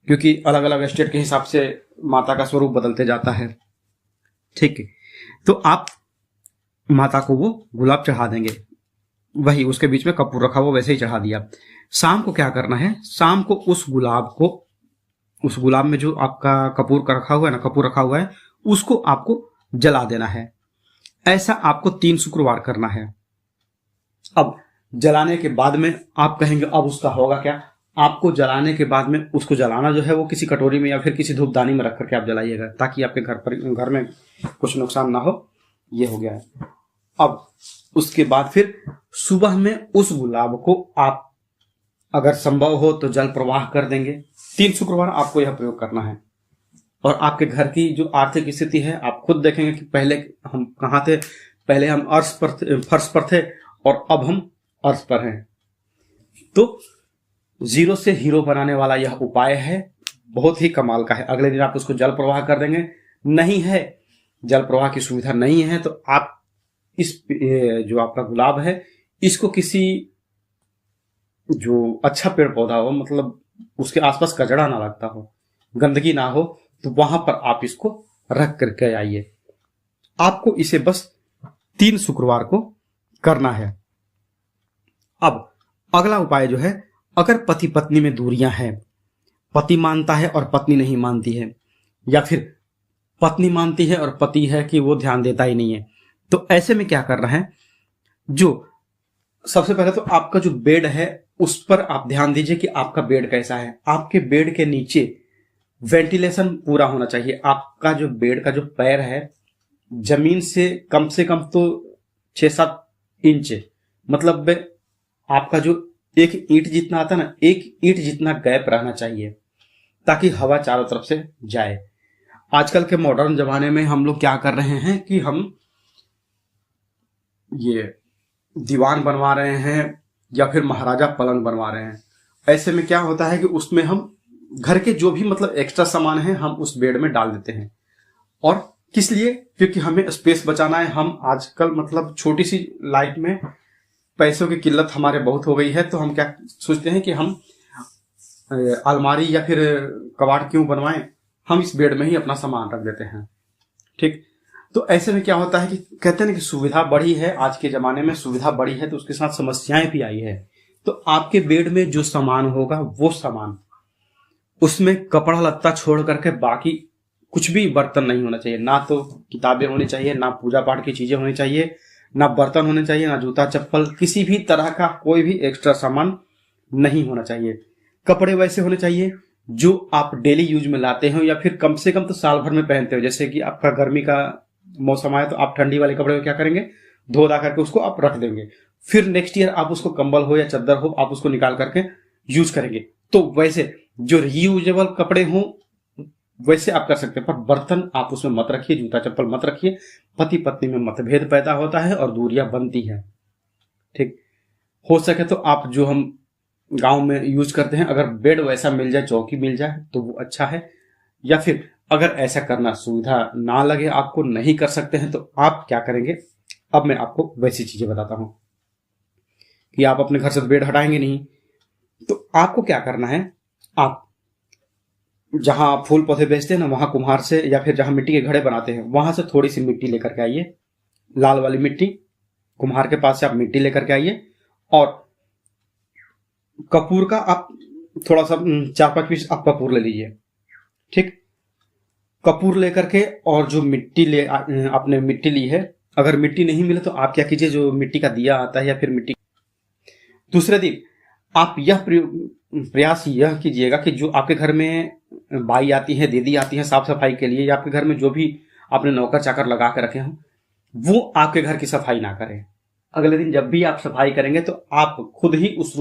क्योंकि अलग अलग स्टेट के हिसाब से माता का स्वरूप बदलते जाता है, ठीक है। तो आप माता को वो गुलाब चढ़ा देंगे, वही उसके बीच में कपूर रखा हुआ वैसे ही चढ़ा दिया। शाम को क्या करना है, शाम को उस गुलाब में जो आपका कपूर का रखा हुआ है ना, कपूर रखा हुआ है, उसको आपको जला देना है। ऐसा आपको 3 शुक्रवार करना है। अब जलाने के बाद में आप कहेंगे अब उसका होगा क्या, आपको जलाने के बाद में उसको जलाना जो है वो किसी कटोरी में या फिर किसी धूपदानी में रख करके आप जलाइएगा, ताकि आपके घर में कुछ नुकसान ना हो। ये हो गया है। अब उसके बाद फिर सुबह में उस गुलाब को आप अगर संभव हो तो जल प्रवाह कर देंगे। 3 शुक्रवार आपको यह प्रयोग करना है और आपके घर की जो आर्थिक स्थिति है आप खुद देखेंगे कि पहले हम कहाँ थे, पहले हम फर्श पर थे और अब हम अर्श पर हैं। तो जीरो से हीरो बनाने वाला यह उपाय है, बहुत ही कमाल का है। अगले दिन आप उसको जल प्रवाह कर देंगे। नहीं है, जल प्रवाह की सुविधा नहीं है, तो आप इस जो आपका गुलाब है इसको किसी जो अच्छा पेड़ पौधा हो, मतलब उसके आसपास कचरा ना लगता हो, गंदगी ना हो, तो वहां पर आप इसको रख करके आइए। आपको इसे बस 3 शुक्रवार को करना है। अब अगला उपाय जो है, अगर पति पत्नी में दूरियां हैं, पति मानता है और पत्नी नहीं मानती है, या फिर पत्नी मानती है और पति है कि वो ध्यान देता ही नहीं है, तो ऐसे में क्या करना है, जो सबसे पहले तो आपका जो बेड है उस पर आप ध्यान दीजिए कि आपका बेड कैसा है। आपके बेड के नीचे वेंटिलेशन पूरा होना चाहिए। आपका जो बेड का जो पैर है जमीन से कम तो 6-7 इंच, मतलब आपका जो एक ईंट जितना आता है ना, एक ईंट जितना गैप रहना चाहिए, ताकि हवा चारों तरफ से जाए। आजकल के मॉडर्न जमाने में हम लोग क्या कर रहे हैं कि हम ये दीवान बनवा रहे हैं या फिर महाराजा पलंग बनवा रहे हैं। ऐसे में क्या होता है कि उसमें हम घर के जो भी मतलब एक्स्ट्रा सामान है हम उस बेड में डाल देते हैं। और किस लिए, क्योंकि हमें स्पेस बचाना है। हम आजकल मतलब छोटी सी लाइफ में पैसों की किल्लत हमारे बहुत हो गई है, तो हम क्या सोचते हैं कि हम अलमारी या फिर कबाड़ क्यों बनवाएं, हम इस बेड में ही अपना सामान रख देते हैं, ठीक। तो ऐसे में क्या होता है कि कहते हैं कि सुविधा बढ़ी है, आज के जमाने में सुविधा बढ़ी है तो उसके साथ समस्याएं भी आई है। तो आपके बेड में जो सामान होगा वो सामान, उसमें कपड़ा लत्ता छोड़ करके बाकी कुछ भी बर्तन नहीं होना चाहिए। ना तो किताबें होनी चाहिए, ना पूजा पाठ की चीजें होनी चाहिए, ना बर्तन होने चाहिए, ना जूता चप्पल, किसी भी तरह का कोई भी एक्स्ट्रा सामान नहीं होना चाहिए। कपड़े वैसे होने चाहिए जो आप डेली यूज में लाते हो, या फिर कम से कम तो साल भर में पहनते हो। जैसे कि आपका गर्मी का मौसम आया तो आप ठंडी वाले कपड़े को क्या करेंगे, धो धा करके उसको आप रख देंगे, फिर नेक्स्ट ईयर आप उसको कंबल हो या चादर हो आप उसको निकाल करके यूज करेंगे। तो वैसे जो रीयूजेबल कपड़े हों वैसे आप कर सकते हैं, पर बर्तन आप उसमें मत रखिए, जूता चप्पल मत रखिए। पति पत्नी में मतभेद पैदा होता है और दूरियां बनती हैं। ठीक, हो सके तो आप जो हम गांव में यूज करते हैं, अगर बेड वैसा मिल जाए, चौकी मिल जाए तो वो अच्छा है। या फिर अगर ऐसा करना सुविधा ना लगे, आपको नहीं कर सकते हैं, तो आप क्या करेंगे, अब मैं आपको वैसी चीजें बताता हूं कि आप अपने घर से बेड हटाएंगे नहीं। तो आपको क्या करना है, आप जहां फूल पौधे बेचते हैं ना, वहां कुम्हार से या फिर जहां मिट्टी के घड़े बनाते हैं वहां से थोड़ी सी मिट्टी लेकर के आइए, लाल वाली मिट्टी। कुम्हार के पास से आप मिट्टी लेकर के आइए और कपूर का आप थोड़ा सा 4-5 पीस आप कपूर ले लीजिए। ठीक, कपूर लेकर के, और जो मिट्टी आपने मिट्टी ली है, अगर मिट्टी नहीं मिले तो आप क्या कीजिए, जो मिट्टी का दिया आता है या फिर मिट्टी, दूसरे दिन आप यह प्रयास यह कीजिएगा कि जो आपके घर में बाई आती है, दीदी आती है साफ सफाई के लिए, या आपके घर में जो भी आपने नौकर चाकर लगा के रखे हों, वो आपके घर की सफाई ना करें। अगले दिन जब भी आप सफाई करेंगे तो आप खुद ही उस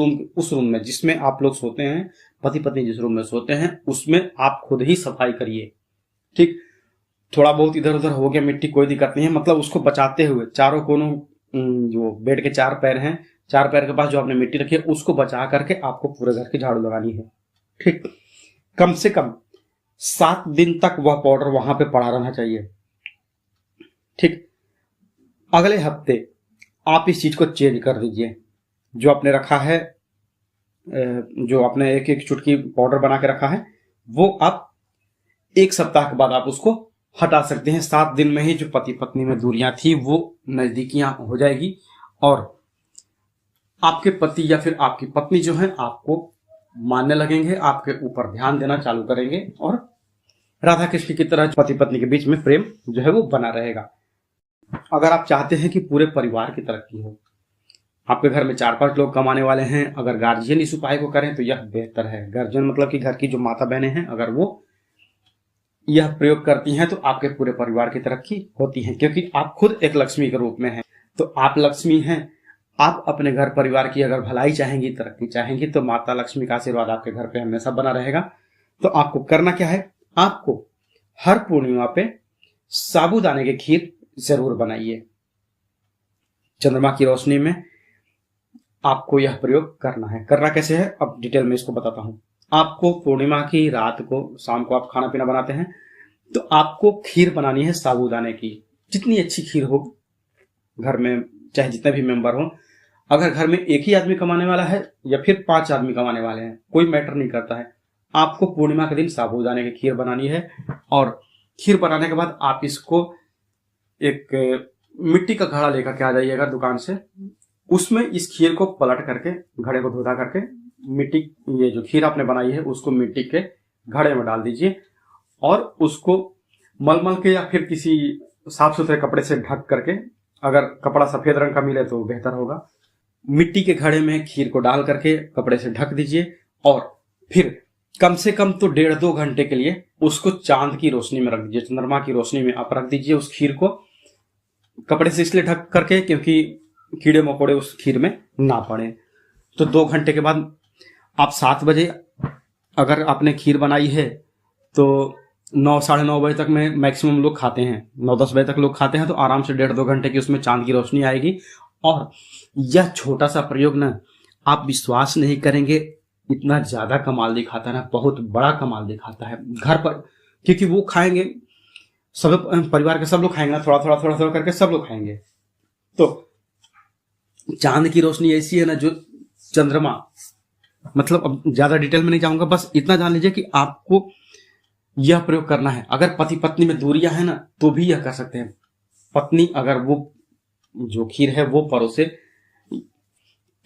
रूम में जिसमें आप लोग सोते हैं, पति पत्नी जिस रूम में सोते हैं, उसमें आप खुद ही सफाई करिए। ठीक, थोड़ा बहुत इधर उधर हो गया मिट्टी, कोई दिक्कत नहीं है, मतलब उसको बचाते हुए चारों कोनों, जो बेड के 4 पैर हैं, 4 पैर के पास जो आपने मिट्टी रखी है उसको बचा करके आपको पूरे घर की झाड़ू लगानी है। ठीक, कम से कम 7 दिन तक वह पाउडर वहां पे पड़ा रहना चाहिए। ठीक, अगले हफ्ते आप इस चीज को चेंज कर दीजिए। जो आपने रखा है, जो आपने एक एक चुटकी पाउडर बना के रखा है, वो आप 1 सप्ताह के बाद आप उसको हटा सकते हैं। 7 दिन में ही जो पति पत्नी में दूरियां थी वो नजदीकियां हो जाएगी, और आपके पति या फिर आपकी पत्नी जो है आपको मानने लगेंगे, आपके ऊपर ध्यान देना चालू करेंगे, और राधा कृष्ण की तरह पति पत्नी के बीच में प्रेम जो है वो बना रहेगा। अगर आप चाहते हैं कि पूरे परिवार की तरक्की हो, आपके घर में 4-5 लोग कमाने वाले हैं, अगर गार्जियन इस उपाय को करें तो यह बेहतर है। गार्जियन मतलब कि घर की जो माता बहनें हैं, अगर वो यह प्रयोग करती हैं तो आपके पूरे परिवार की तरक्की होती है, क्योंकि आप खुद एक लक्ष्मी के रूप में हैं। तो आप लक्ष्मी हैं, आप अपने घर परिवार की अगर भलाई चाहेंगी, तरक्की चाहेंगी, तो माता लक्ष्मी का आशीर्वाद आपके घर पे हमेशा बना रहेगा। तो आपको करना क्या है, आपको हर पूर्णिमा पे साबूदाने की खीर जरूर बनाइए। चंद्रमा की रोशनी में आपको यह प्रयोग करना है। करना कैसे है अब डिटेल में इसको बताता हूं। आपको पूर्णिमा की रात को, शाम को आप खाना पीना बनाते हैं, तो आपको खीर बनानी है साबूदाने की। जितनी अच्छी खीर हो घर में, चाहे जितने भी मेंबर हो, अगर घर में एक ही आदमी कमाने वाला है या फिर 5 आदमी कमाने वाले हैं, कोई मैटर नहीं करता है, आपको पूर्णिमा के दिन साबूदाने की खीर बनानी है। और खीर बनाने के बाद आप इसको एक मिट्टी का घड़ा लेकर के आ जाइएगा दुकान से, उसमें इस खीर को पलट करके, घड़े को धोधा करके, मिट्टी, ये जो खीर आपने बनाई है उसको मिट्टी के घड़े में डाल दीजिए, और उसको मलमल के या फिर किसी साफ सुथरे कपड़े से ढक करके, अगर कपड़ा सफेद रंग का मिले तो बेहतर होगा, मिट्टी के घड़े में खीर को डाल करके कपड़े से ढक दीजिए। और फिर कम से कम तो 1.5-2 घंटे के लिए उसको चांद की रोशनी में रख दीजिए, चंद्रमा की रोशनी में आप रख दीजिए उस खीर को, कपड़े से इसलिए ढक करके क्योंकि कीड़े मकोड़े उस खीर में ना पड़े। तो 2 घंटे के बाद आप 7 बजे, अगर आपने खीर बनाई है तो 9-9:30 बजे तक में मैक्सिमम लोग खाते हैं, 9-10 बजे तक लोग खाते हैं, तो आराम से 1.5-2 घंटे की उसमें चांद की रोशनी आएगी। और यह छोटा सा प्रयोग ना, आप विश्वास नहीं करेंगे, इतना ज्यादा कमाल दिखाता है ना, बहुत बड़ा कमाल दिखाता है घर पर, क्योंकि वो खाएंगे, सब परिवार के सब लोग खाएंगे ना, थोड़ा थोड़ा करके सब लोग खाएंगे। तो चांद की रोशनी ऐसी है ना, जो चंद्रमा, मतलब अब ज्यादा डिटेल में नहीं जाऊंगा, बस इतना जान लीजिए कि आपको यह प्रयोग करना है। अगर पति पत्नी में दूरियां है ना, तो भी यह कर सकते हैं। पत्नी अगर वो जो खीर है वो परोसे,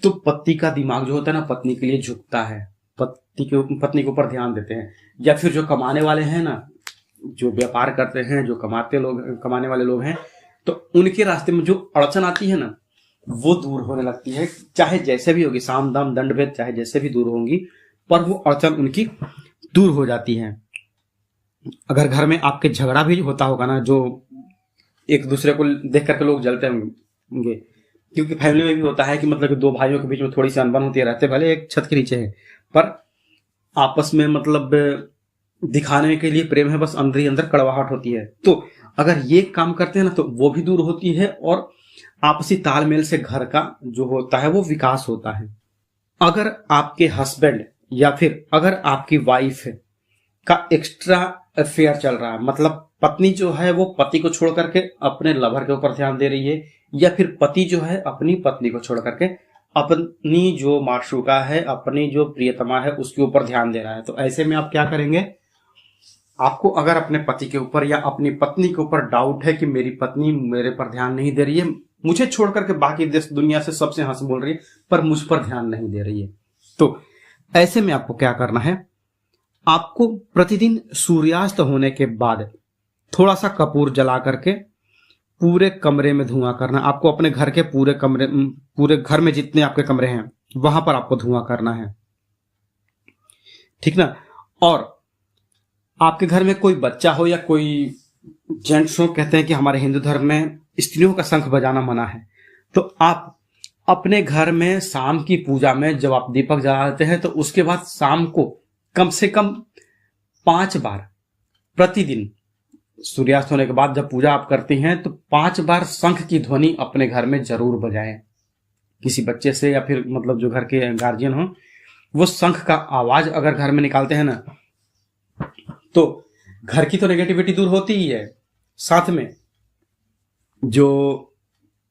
तो पति का दिमाग जो होता है ना पत्नी के लिए झुकता है, पत्नी के ऊपर ध्यान देते हैं। या फिर जो कमाने वाले हैं ना, जो व्यापार करते हैं, जो कमाने वाले लोग हैं, तो उनके रास्ते में जो अड़चन आती है ना वो दूर होने लगती है। चाहे जैसे भी होगी, साम दाम दंड भेद चाहे जैसे भी दूर होंगी, पर वो अड़चन उनकी दूर हो जाती है। अगर घर में आपके झगड़ा भी होता होगा ना, जो एक दूसरे को देख करके लोग जलते होंगे, क्योंकि फैमिली में भी होता है कि मतलब दो भाइयों के बीच में थोड़ी सी अनबन होती रहते, भले एक छत के नीचे है, पर आपस में मतलब दिखाने के लिए प्रेम है, बस अंदर ही अंदर कड़वाहट होती है। तो अगर ये काम करते हैं ना तो वो भी दूर होती है और आपसी तालमेल से घर का जो होता है वो विकास होता है। अगर आपके हस्बैंड या फिर अगर आपकी वाइफ का एक्स्ट्रा अफेयर चल रहा है, मतलब पत्नी जो है वो पति को छोड़ करके अपने लवर के ऊपर ध्यान दे रही है, या फिर पति जो है अपनी पत्नी को छोड़ करके अपनी जो माशूका है, अपनी जो प्रियतमा है उसके ऊपर ध्यान दे रहा है, तो ऐसे में आप क्या करेंगे? आपको अगर अपने पति के ऊपर या अपनी पत्नी के ऊपर डाउट है कि मेरी पत्नी मेरे पर ध्यान नहीं दे रही है, मुझे छोड़ करके बाकी देश दुनिया से सबसे हंस बोल रही है, पर मुझ पर ध्यान नहीं दे रही है, तो ऐसे में आपको क्या करना है? आपको प्रतिदिन सूर्यास्त होने के बाद थोड़ा सा कपूर जला करके पूरे कमरे में धुआं करना। आपको अपने घर के पूरे घर में जितने आपके कमरे हैं वहां पर आपको धुआं करना है, ठीक ना? और आपके घर में कोई बच्चा हो या कोई जेंट्स हो, कहते हैं कि हमारे हिंदू धर्म में स्त्रियों का शंख बजाना मना है, तो आप अपने घर में शाम की पूजा में जब आप दीपक जलाते हैं तो उसके बाद शाम को कम से कम 5 बार प्रतिदिन सूर्यास्त होने के बाद जब पूजा आप करती हैं तो 5 बार शंख की ध्वनि अपने घर में जरूर बजाएं। किसी बच्चे से या फिर मतलब जो घर के गार्जियन हो, वो शंख का आवाज अगर घर में निकालते हैं ना तो घर की तो नेगेटिविटी दूर होती ही है, साथ में जो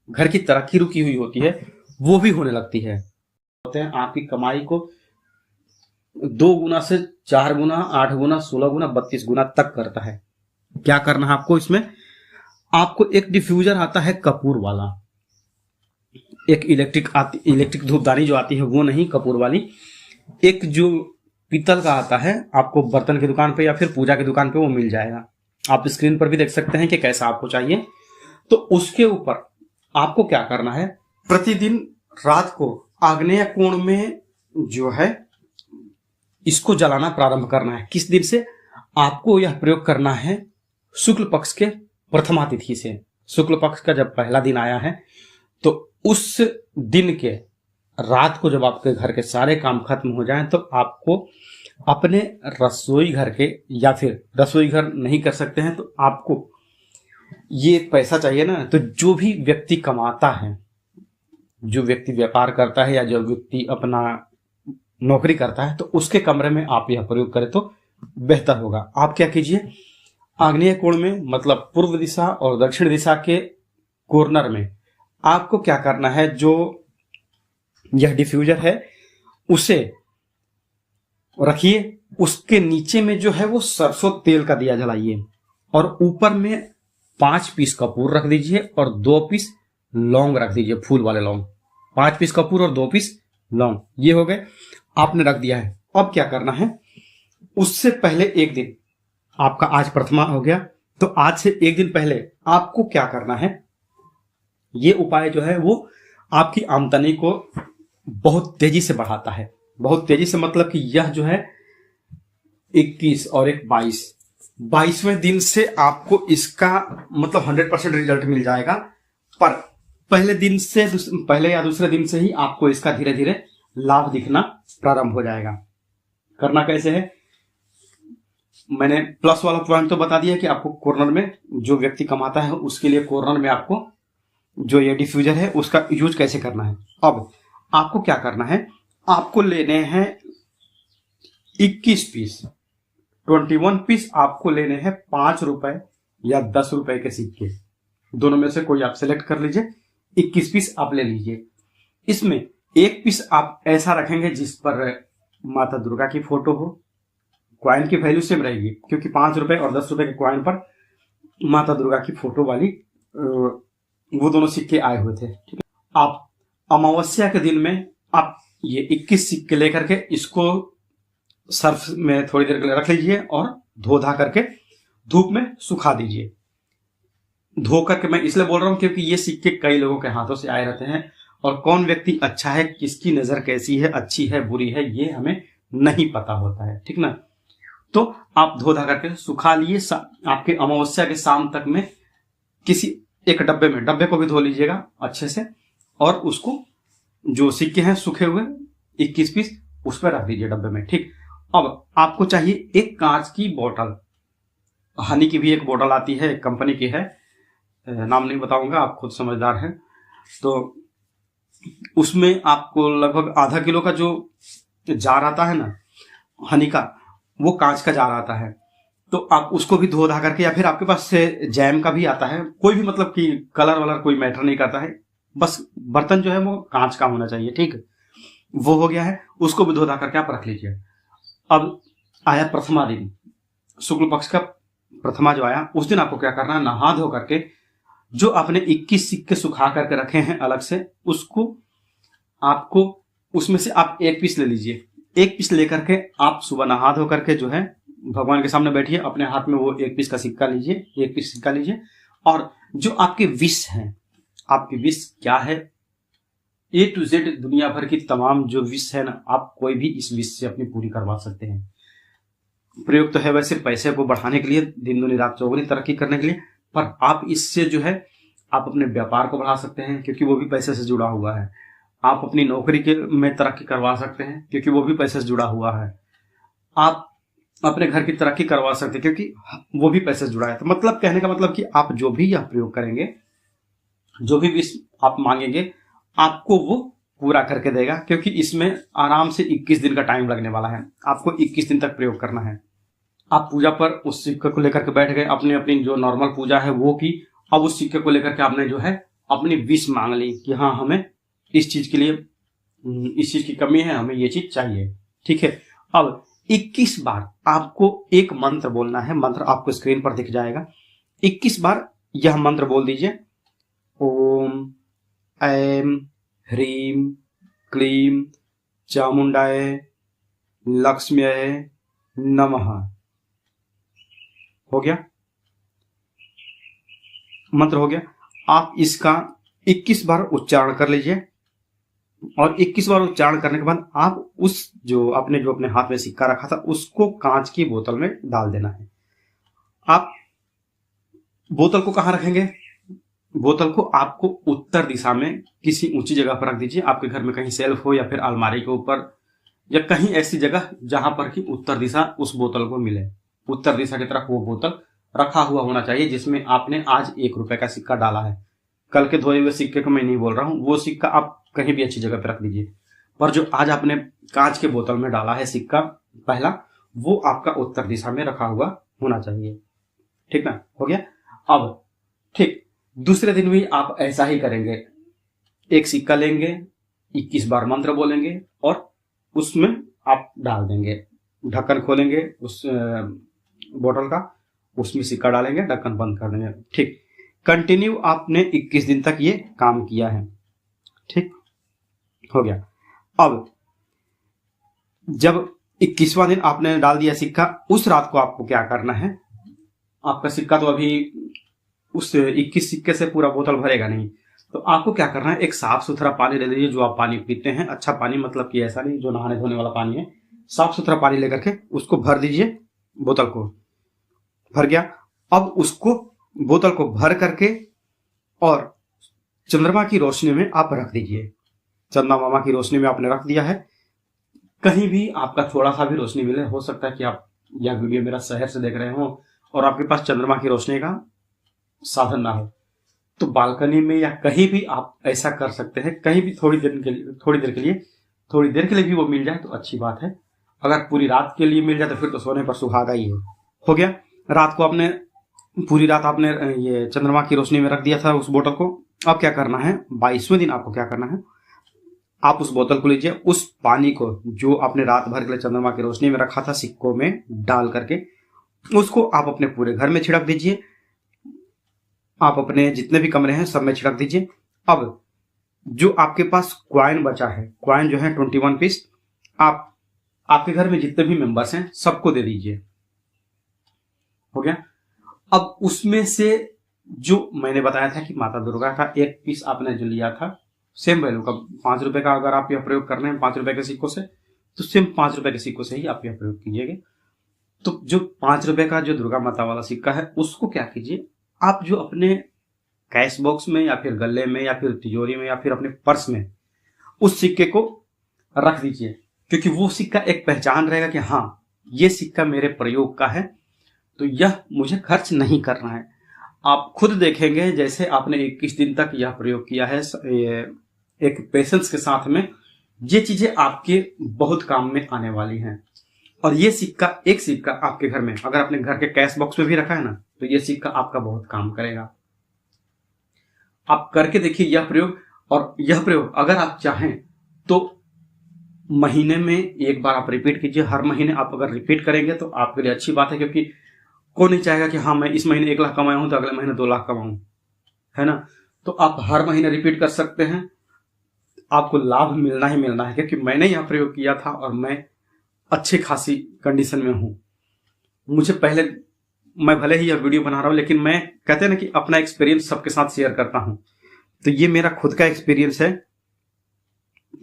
घर की तरक्की रुकी हुई होती है वो भी होने लगती है। होते हैं आपकी कमाई को 2 गुना से 4 गुना, 8 गुना, 16 गुना, 32 गुना तक करता है। क्या करना है आपको? इसमें आपको एक डिफ्यूजर आता है कपूर वाला, एक इलेक्ट्रिक धूपदानी जो आती है वो नहीं, कपूर वाली, एक जो पीतल का आता है, आपको बर्तन की दुकान पे या फिर पूजा की दुकान पे वो मिल जाएगा। आप स्क्रीन पर भी देख सकते हैं कि कैसा आपको चाहिए। तो उसके ऊपर आपको क्या करना है? प्रतिदिन रात को आग्नेय कोण में जो है इसको जलाना प्रारंभ करना है। किस दिन से? आपको यह प्रयोग करना है शुक्ल पक्ष के प्रथमा तिथि से। शुक्ल पक्ष का जब पहला दिन आया है तो उस दिन के रात को जब आपके घर के सारे काम खत्म हो जाएं तो आपको अपने रसोई घर के, या फिर रसोई घर नहीं कर सकते हैं तो आपको ये पैसा चाहिए ना, तो जो भी व्यक्ति कमाता है, जो व्यक्ति व्यापार करता है या जो व्यक्ति अपना नौकरी करता है, तो उसके कमरे में आप यह प्रयोग करें तो बेहतर होगा। आप क्या कीजिए? आग्नेय कोण में, मतलब पूर्व दिशा और दक्षिण दिशा के कॉर्नर में आपको क्या करना है? जो यह डिफ्यूजर है उसे रखिए, उसके नीचे में जो है वो सरसों तेल का दिया जलाइए और ऊपर में 5 पीस कपूर रख दीजिए और 2 पीस लौंग रख दीजिए, फूल वाले लौंग। 5 पीस कपूर और 2 पीस लौंग, ये हो गए, आपने रख दिया है। अब क्या करना है? उससे पहले एक दिन, आपका आज प्रथमा हो गया, तो आज से एक दिन पहले आपको क्या करना है? ये उपाय जो है वो आपकी आमदनी को बहुत तेजी से बढ़ाता है। बहुत तेजी से मतलब कि यह जो है 21 और 22, 22वें दिन से आपको इसका मतलब 100% रिजल्ट मिल जाएगा। पर पहले दिन से, पहले या दूसरे दिन से ही आपको इसका धीरे धीरे लाभ दिखना प्रारंभ हो जाएगा। करना कैसे है? मैंने प्लस वाला पॉइंट तो बता दिया कि आपको कॉर्नर में, जो व्यक्ति कमाता है उसके लिए कॉर्नर में आपको जो ये डिफ्यूजर है उसका यूज कैसे करना है। अब आपको क्या करना है? आपको लेने हैं 21 पीस, 21 पीस आपको लेने हैं 5 रुपए या 10 रुपए के सिक्के, दोनों में से कोई आप सेलेक्ट कर लीजिए। 21 पीस आप ले लीजिए। इसमें एक पीस आप ऐसा रखेंगे जिस पर माता दुर्गा की फोटो हो। क्वाइन की वैल्यू सेम रहेगी क्योंकि 5 रुपए और 10 रुपए के क्वाइन पर माता दुर्गा की फोटो वाली वो दोनों सिक्के आए हुए थे। ठीक है, आप अमावस्या के दिन में आप ये 21 सिक्के लेकर के इसको सर्फ में थोड़ी देर के लिए रख लीजिए और धो धा करके धूप में सुखा दीजिए। धो करके मैं इसलिए बोल रहा हूं क्योंकि ये सिक्के कई लोगों के हाथों से आए रहते हैं और कौन व्यक्ति अच्छा है, किसकी नजर कैसी है, अच्छी है बुरी है, ये हमें नहीं पता होता है, ठीक ना। तो आप धो धा करके सुखा लिए। आपके अमावस्या के शाम तक में किसी एक डब्बे को भी धो लीजिएगा अच्छे से और उसको जो सिक्के हैं सूखे हुए 21 पीस उस पर रख दीजिए डब्बे में, ठीक। अब आपको चाहिए एक कांच की बोतल, हनी की भी एक बोतल आती है, एक कंपनी की है, नाम नहीं बताऊंगा, आप खुद समझदार हैं। तो उसमें आपको लगभग आधा किलो का जो जार आता है ना हनी का, वो कांच का जार आता है। तो आप उसको भी धो धा करके, या फिर आपके पास से जैम का भी आता है, कोई भी मतलब कि कलर वलर कोई मैटर नहीं करता है, बस बर्तन जो है वो कांच का होना चाहिए, ठीक। वो हो गया है, उसको भी धो धा करके आप रख लीजिए। अब आया प्रथमा दिन, शुक्ल पक्ष का प्रथमा जो आया, उस दिन आपको क्या करना है, नहा धो करके जो आपने 21 सिक्के सुखा करके रखे हैं अलग से, उसको आपको उसमें से आप एक पीस ले लीजिए। एक पीस लेकर के आप सुबह नहा धो करके जो है भगवान के सामने बैठिए, अपने हाथ में वो एक पीस का सिक्का लीजिए, एक पीस सिक्का लीजिए और जो आपके विश हैं, आपकी विश क्या है, A to Z दुनिया भर की तमाम जो विश है ना, आप कोई भी इस विश से अपनी पूरी करवा सकते हैं। प्रयोग तो है वैसे पैसे को बढ़ाने के लिए, दिन दुनी रात चौगुनी तरक्की करने के लिए, पर आप इससे जो है आप अपने व्यापार को बढ़ा सकते हैं क्योंकि वो भी पैसे से जुड़ा हुआ है। आप अपनी नौकरी के में तरक्की करवा सकते हैं क्योंकि वो भी पैसे से जुड़ा हुआ है। आप अपने घर की तरक्की करवा सकते हैं क्योंकि वो भी पैसे से जुड़ा है। तो मतलब कहने का मतलब कि आप जो भी यह प्रयोग करेंगे, जो भी विश आप मांगेंगे, आपको वो पूरा करके देगा क्योंकि इसमें आराम से 21 दिन का टाइम लगने वाला है। आपको 21 दिन तक प्रयोग करना है। आप पूजा पर उस सिक्के को लेकर के बैठ गए, अपनी अपनी जो नॉर्मल पूजा है वो की। अब उस सिक्के को लेकर के आपने जो है अपनी विश मांग ली कि हाँ हमें इस चीज के लिए, इस चीज की कमी है, हमें ये चीज चाहिए, ठीक है। अब 21 बार आपको एक मंत्र बोलना है। मंत्र आपको स्क्रीन पर दिख जाएगा। 21 बार यह मंत्र बोल दीजिए, ओम ऐम ह्रीम क्लीम चामुंडाय लक्ष्म्यै नमः। हो गया, मंत्र हो गया। आप इसका 21 बार उच्चारण कर लीजिए और 21 बार उच्चारण करने के बाद आप उस जो अपने हाथ में सिक्का रखा था उसको कांच की बोतल में डाल देना है। आप बोतल को कहां रखेंगे? बोतल को आपको उत्तर दिशा में किसी ऊंची जगह पर रख दीजिए। आपके घर में कहीं सेल्फ हो या फिर अलमारी के ऊपर या कहीं ऐसी जगह जहां पर कि उत्तर दिशा उस बोतल को मिले। उत्तर दिशा की तरफ वो बोतल रखा हुआ होना चाहिए जिसमें आपने आज 1 रुपए का सिक्का डाला है। कल के धोए हुए सिक्के को मैं नहीं बोल रहा हूं, वो सिक्का आप कहीं भी अच्छी जगह पर रख दीजिए। पर जो आज आपने कांच के बोतल में डाला है सिक्का पहला, वो आपका उत्तर दिशा में रखा हुआ होना चाहिए, ठीक ना। हो गया। अब ठीक दूसरे दिन भी आप ऐसा ही करेंगे। एक सिक्का लेंगे, 21 बार मंत्र बोलेंगे और उसमें आप डाल देंगे। ढक्कन खोलेंगे उस बोतल का, उसमें सिक्का डालेंगे, ढक्कन बंद कर देंगे, ठीक। कंटिन्यू आपने 21 दिन तक ये काम किया है, ठीक हो गया। अब जब 21वां दिन आपने डाल दिया सिक्का, उस रात को आपको क्या करना है, आपका सिक्का तो अभी उस 21 सिक्के से पूरा बोतल भरेगा नहीं, तो आपको क्या करना है, एक साफ सुथरा पानी ले लीजिए। जो आप पानी पीते हैं, अच्छा पानी, मतलब कि ऐसा नहीं जो नहाने धोने वाला पानी है, साफ सुथरा पानी लेकर के उसको भर दीजिए। बोतल को भर गया। अब उसको बोतल को भर करके और चंद्रमा की रोशनी में आप रख दीजिए। चंदा मामा की रोशनी में आपने रख दिया है। कहीं भी आपका थोड़ा सा भी रोशनी मिले, हो सकता है कि आप यह वीडियो मेरा शहर से देख रहे हो और आपके पास चंद्रमा की रोशनी का साधन ना हो, तो बालकनी में या कहीं भी आप ऐसा कर सकते हैं। कहीं भी थोड़ी देर के लिए भी वो मिल जाए तो अच्छी बात है। अगर पूरी रात के लिए मिल जाए तो फिर तो सोने पर सुहागा ही है। हो गया। रात को आपने पूरी रात आपने ये चंद्रमा की रोशनी में रख दिया था उस बोतल को। अब क्या करना है, 22वें दिन आपको क्या करना है, आप उस बोतल को लीजिए, उस पानी को जो आपने रात भर के लिए चंद्रमा की रोशनी में रखा था सिक्कों में डाल करके, उसको आप अपने पूरे घर में छिड़क दीजिए। आप अपने जितने भी कमरे हैं सब में छिड़क दीजिए। अब जो आपके पास क्वाइन बचा है, क्वाइन जो है 21 पीस, आप आपके घर में जितने भी मेंबर्स हैं सबको दे दीजिए। हो गया। अब उसमें से जो मैंने बताया था कि माता दुर्गा का एक पीस आपने जो लिया था सेम वैल्यू का 5 रुपए का, अगर आप यह प्रयोग कर रहे हैं 5 रुपए के सिक्कों से, तो सेम 5 रुपए के सिक्कों से ही आप यह प्रयोग कीजिएगा। तो जो 5 रुपए का जो दुर्गा माता वाला सिक्का है उसको क्या कीजिए, आप जो अपने कैश बॉक्स में या फिर गले में या फिर तिजोरी में या फिर अपने पर्स में उस सिक्के को रख दीजिए, क्योंकि वो सिक्का एक पहचान रहेगा कि हाँ ये सिक्का मेरे प्रयोग का है, तो यह मुझे खर्च नहीं करना है। आप खुद देखेंगे जैसे आपने 21 दिन तक यह प्रयोग किया है एक पेशेंस के साथ में, ये चीजें आपके बहुत काम में आने वाली हैं। और ये सिक्का, एक सिक्का आपके घर में अगर अपने घर के कैश बॉक्स में भी रखा है ना, तो ये सिक्का आपका बहुत काम करेगा। आप करके देखिए यह प्रयोग, और यह प्रयोग अगर आप चाहें तो महीने में एक बार आप रिपीट कीजिए। हर महीने आप अगर रिपीट करेंगे तो आपके लिए अच्छी बात है, क्योंकि कौन नहीं चाहेगा कि हाँ मैं इस महीने 1 लाख कमाया हूं तो अगले महीने 2 लाख कमाऊं, है ना। तो आप हर महीने रिपीट कर सकते हैं, आपको लाभ मिलना ही मिलना है, क्योंकि मैंने यह प्रयोग किया था और मैं अच्छी खासी कंडीशन में हूं। मुझे पहले, मैं भले ही यह वीडियो बना रहा हूं लेकिन मैं, कहते हैं ना कि अपना एक्सपीरियंस सबके साथ शेयर करता हूं, तो ये मेरा खुद का एक्सपीरियंस है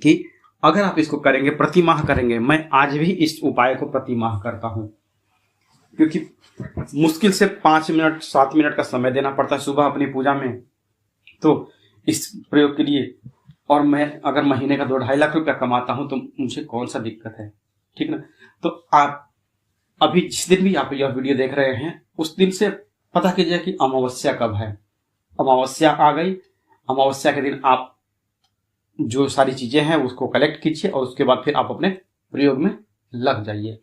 कि अगर आप इसको करेंगे, प्रति माह करेंगे, मैं आज भी इस उपाय को प्रति माह करता हूं, क्योंकि मुश्किल से 5 मिनट 7 मिनट का समय देना पड़ता है सुबह अपनी पूजा में, तो इस प्रयोग के लिए। और मैं अगर महीने का 2-2.5 लाख रुपया कमाता हूं तो मुझे कौन सा दिक्कत है, ठीक ना। तो आप अभी जिस दिन भी आप यह वीडियो देख रहे हैं उस दिन से पता कीजिए कि अमावस्या कब है। अमावस्या आ गई, अमावस्या के दिन आप जो सारी चीजें हैं उसको कलेक्ट कीजिए और उसके बाद फिर आप अपने प्रयोग में लग जाइए।